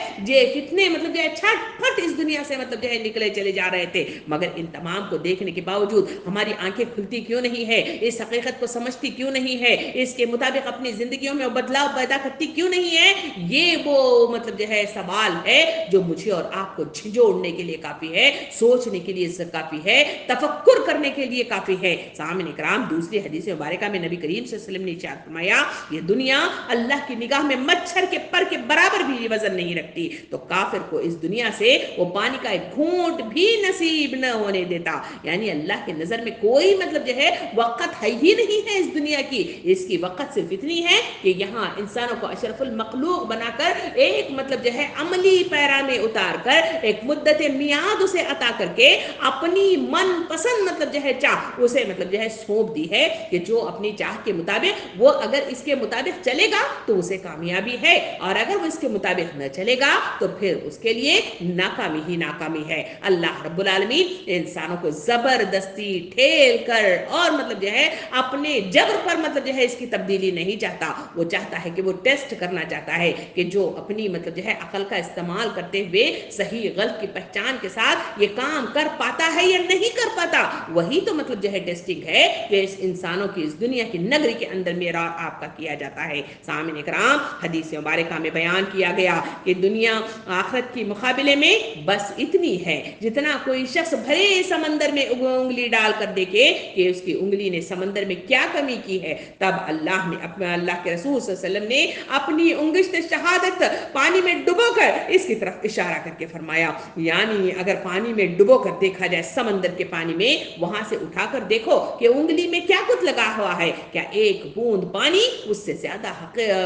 کتنے مطلب جو ہے چھٹ پھٹ اس دنیا سے مطلب جو ہے نکلے چلے جا رہے تھے، مگر ان تمام کو دیکھنے کے باوجود ہماری آنکھیں کھلتی کیوں نہیں ہے؟ اس حقیقت کو سمجھتی کیوں نہیں ہے؟ اس کے مطابق اپنی زندگیوں میں بدلاؤ پیدا کرتی کیوں نہیں ہے؟ یہ وہ مطلب جو ہے سوال ہے جو مجھے اور آپ کو جھنجھوڑنے کے لیے کافی ہے، سوچنے کے لیے کافی ہے، تفکر کرنے کے لیے کافی ہے۔ سامعین اکرام، دوسری حدیث مبارکہ میں نبی کریم صلی اللہ علیہ وسلم نے ارشاد فرمایا، یہ دنیا اللہ کی نگاہ میں مچھر کے پر کے برابر بھی وزن نہیں رکھتی، تو کافر کو اس دنیا سے وہ پانی کا ایک گھونٹ بھی نصیب نہ ہونے دیتا۔ یعنی اللہ کے نظر میں کوئی مطلب جو ہے وقت ہے ہی نہیں ہے اس دنیا کی، اس کی وقت صرف اتنی ہے کہ یہاں انسانوں کو اشرف المخلوق بنا کر ایک مطلب جو ہے عملی پیرا میں اتار کر ایک مدت میعاد اسے عطا کر کے اپنی من پسند مطلب جو ہے چاہ اسے مطلب جو ہے سونپ دی ہے، کہ جو اپنی چاہ کے مطابق وہ اگر اس کے مطابق چلے گا تو اسے کامیابی ہے، اور اگر وہ اس کے مطابق نہ چلے گا تو پھر اس کے لیے ناکامی ہی ناکامی ہے۔ اللہ رب العالمین انسانوں کو زبردستی ٹھیل کر اور مطلب جو ہے اپنے جبر پر مطلب جو ہے اس کی تبدیلی نہیں چاہتا، وہ چاہتا ہے کہ وہ ٹیسٹ کرنا چاہتا ہے کہ جو اپنی مطلب جو ہے عقل کا استعمال کرتے ہوئے صحیح غلط کی پہچان کے ساتھ یہ کام کر پاتا ہے یا نہیں کر پاتا، وہی تو مطلب جو ہے ٹیسٹنگ ہے کہ اس انسانوں کی اس دنیا کی نگری کے اندر میرا اور آپ کا کیا جاتا ہے۔ سامعین اکرام، حدیث مبارکہ میں بیان کیا گیا کہ دنیا آخرت کی مقابلے میں بس اتنی ہے جتنا کوئی شخص بھرے سمندر میں انگلی ڈال کر دیکھے کہ اس کی انگلی نے سمندر میں کیا کمی کی ہے، تب اللہ کے رسول صلی اللہ علیہ وسلم نے اپنی انگشت شہادت پانی میں ڈبو کر اس کی طرف اشارہ کر کے فرمایا، یعنی اگر پانی میں ڈبو کر دیکھا جائے سمندر کے پانی میں، وہاں سے اٹھا کر دیکھو کہ انگلی میں کیا کچھ لگا ہوا ہے، کیا ایک بوند پانی اس سے زیادہ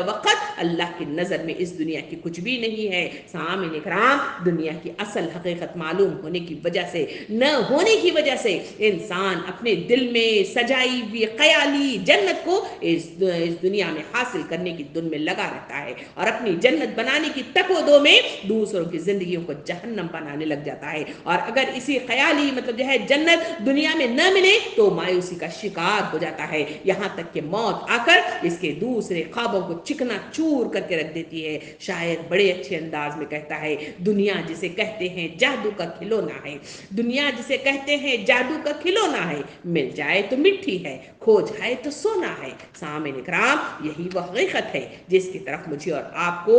وقت اللہ کی نظر میں اس دنیا کی کچھ بھی نہیں ہے۔ سامعین اکرام، دنیا کی اصل حقیقت معلوم ہونے کی وجہ سے نہ ہونے کی وجہ سے انسان اپنے دل میں سجائی ہوئی خیالی جنت کو اس دنیا میں حاصل کرنے کی دن میں لگا رہتا ہے، اور اپنی جنت بنانے کی تک و دو میں دوسروں کی زندگیوں کو جہنم بنانے لگ جاتا ہے، اور اگر اسی خیالی مطلب جو ہے جنت دنیا میں نہ ملے تو مایوسی کا شکار ہو جاتا ہے، یہاں تک کہ موت آ کر اس کے دوسرے خوابوں کو چکنا چور کر کے رکھ دیتی ہے۔ شاعر بڑے اچھے انداز میں کہتا ہے، دنیا جسے کہتے ہیں جادو کا کھلونا ہے، دنیا جسے کہتے ہیں جادو کا کھلونا ہے، مل جائے تو مٹھی ہے، کھو جائے تو سونا ہے۔ سامعین اکرام، یہی وہ حقیقت ہے جس کی طرف مجھے اور آپ کو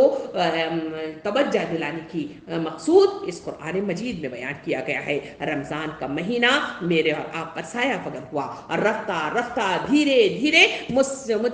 توجہ دلانے کی مقصود اس قرآن مجید میں بیان کیا گیا ہے۔ رمضان کا مہینہ میرے اور آپ پر سایہ فگن ہوا اور رفتہ رفتہ دھیرے دھیرے مجھ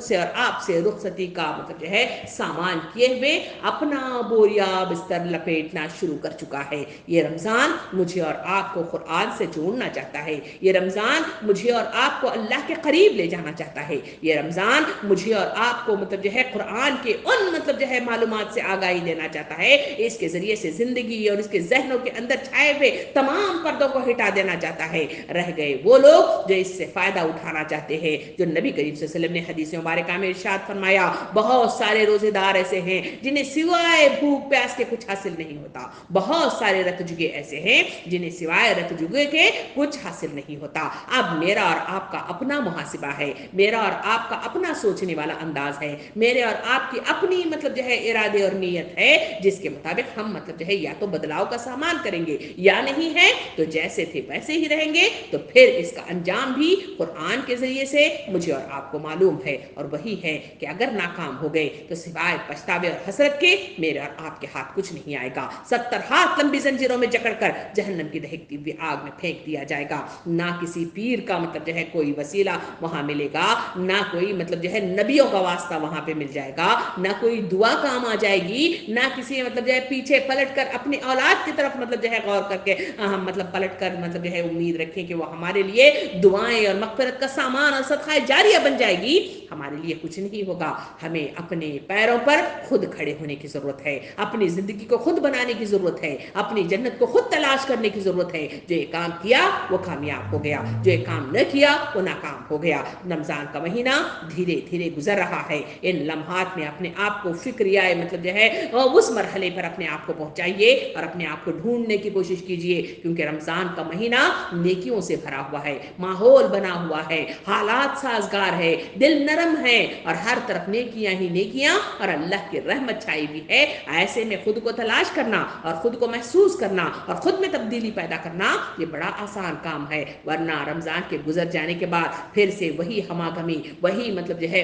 سے اور آپ سے رخصتی کا مطلب جو ہے سامان کیے ہوئے اپنا بوریا بستر لپیٹنا شروع کر چکا ہے۔ یہ رمضان مجھے اور آپ کو قرآن سے جوڑنا چاہتا ہے، یہ رمضان مجھے اور آپ کو اللہ کے قریب لے جانا چاہتا ہے، یہ رمضان مجھے اور آپ کو مطلب جو ہے قرآن کے ان مطلب جو ہے معلومات سے آگاہی دینا چاہتا ہے، اس کے ذریعے سے زندگی اور اس کے ذہنوں کے اندر چھائے ہوئے تمام پردوں کو ہٹا دینا چاہتا ہے۔ رہ گئے وہ لوگ جو اس سے فائدہ اٹھانا چاہتے ہیں، جو نبی کریم صلی اللہ علیہ وسلم نے حدیث مبارکہ میں ارشاد فرمایا بہت سارے روزے دار ایسے ہیں جنہیں سوائے بھوک پیاس کے کچھ حاصل نہیں ہوتا، بہت سارے رت جگے ایسے ہیں جنہیں سوائے رت جگے کے کچھ حاصل نہیں ہوتا۔ اب میرا اور آپ کا اپنا محاسبہ ہے، میرا اور آپ کا اپنا سوچنے والا انداز ہے، میرے اور آپ کی اپنی مطلب جو ہے ارادے اور نیت ہے، جس کے مطابق ہم مطلب جو ہے یا تو بدلاؤ کا سامان کریں گے یا نہیں ہے تو جیسے تھے ویسے ہی رہیں گے۔ تو پھر اس کا انجام بھی قرآن کے ذریعے سے مجھے اور آپ کو معلوم ہے، اور وہی ہے کہ اگر ناکام ہو گئے تو سوائے پچھتاوے اور حسرت کے میرے اور آپ کے ہاتھ کچھ نہیں آئے گا۔ 70 ہاتھ لمبی زنجیروں میں جکڑ کر جہنم کی دہکتی ہوئی آگ میں پھینک دیا جائے گا۔ نہ کسی پیر کا مطلب جو ہے کوئی وسیلہ وہاں ملے گا، نہ کوئی مطلب جو ہے نبیوں کا واسطہ وہاں پہ مل جائے گا، نہ کوئی دعا کام آ جائے گی، نہ کسی مطلب جو ہے پیچھے پلٹ کر اپنی اولاد کی طرف مطلب جو ہے غور کر کے ہم مطلب پلٹ کر مطلب جو ہے امید رکھیں کہ وہ ہمارے لیے دعائیں اور مغفرت کا سامان اور صدقہ جاریہ بن جائے گی۔ ہمارے لیے کچھ نہیں ہوگا۔ ہمیں اپنے پیروں پر خود کھڑے ہونے کی ضرورت ہے، اپنی زندگی کو خود بنانے کی ضرورت ہے، اپنی جنت کو خود تلاش کرنے کی ضرورت ہے۔ جو یہ کام کیا وہ کامیاب ہو گیا، جو یہ کام نہ کیا وہ ناکام ہو گیا۔ رمضان کا مہینہ دھیرے دھیرے گزر رہا ہے، ان لمحات میں اپنے آپ کو فکریہ مطلب جو ہے اس مرحلے پر اپنے آپ کو پہنچائیے اور اپنے آپ کو ڈھونڈنے کی کوشش کیجیے، کیونکہ رمضان کا مہینہ نیکیوں سے بھرا ہوا ہے، ماحول بنا ہوا ہے، حالات سازگار ہے، دل نرم ہے اور ہر طرف نیکیاں ہی نیکیاں اور اللہ کی رحمت چھائی ہوئی ہے۔ ایسے میں خود کو تلاش کرنا اور خود کو محسوس کرنا اور خود میں تبدیلی پیدا کرنا یہ بڑا آسان کام ہے، ورنہ رمضان کے گزر جانے کے بعد پھر سے وہی ہماگمی، وہی مطلب جو ہے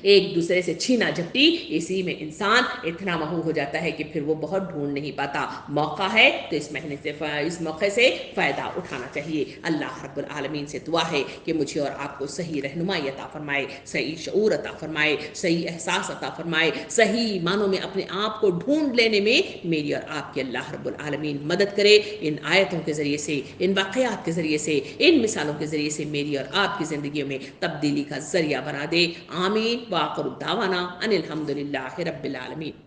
ایک دوسرے سے چھینا جھپٹی، اسی میں انسان اتنا مہو ہو جاتا ہے کہ پھر وہ بہت ڈھونڈ نہیں پاتا۔ موقع ہے تو اس موقع سے فائدہ اٹھانا چاہیے۔ اللہ رب العالمین سے دعا ہے کہ مجھے اور آپ کو صحیح رہنمائی عطا فرمائے، صحیح شعور عطا فرمائے، صحیح احساس عطا فرمائے، صحیح معنوں میں اپنے آپ کو ڈھونڈ لینے میں میری اور آپ کی اللہ رب العالمین مدد کرے۔ ان آیتوں کے ذریعے سے، ان واقعات کے ذریعے سے، ان مثالوں کے ذریعے سے میری اور آپ کی زندگیوں میں تبدیلی کا ذریعہ بنا دے۔ آمین۔ وآخر دعوانا ان الحمد للہ رب العالمین۔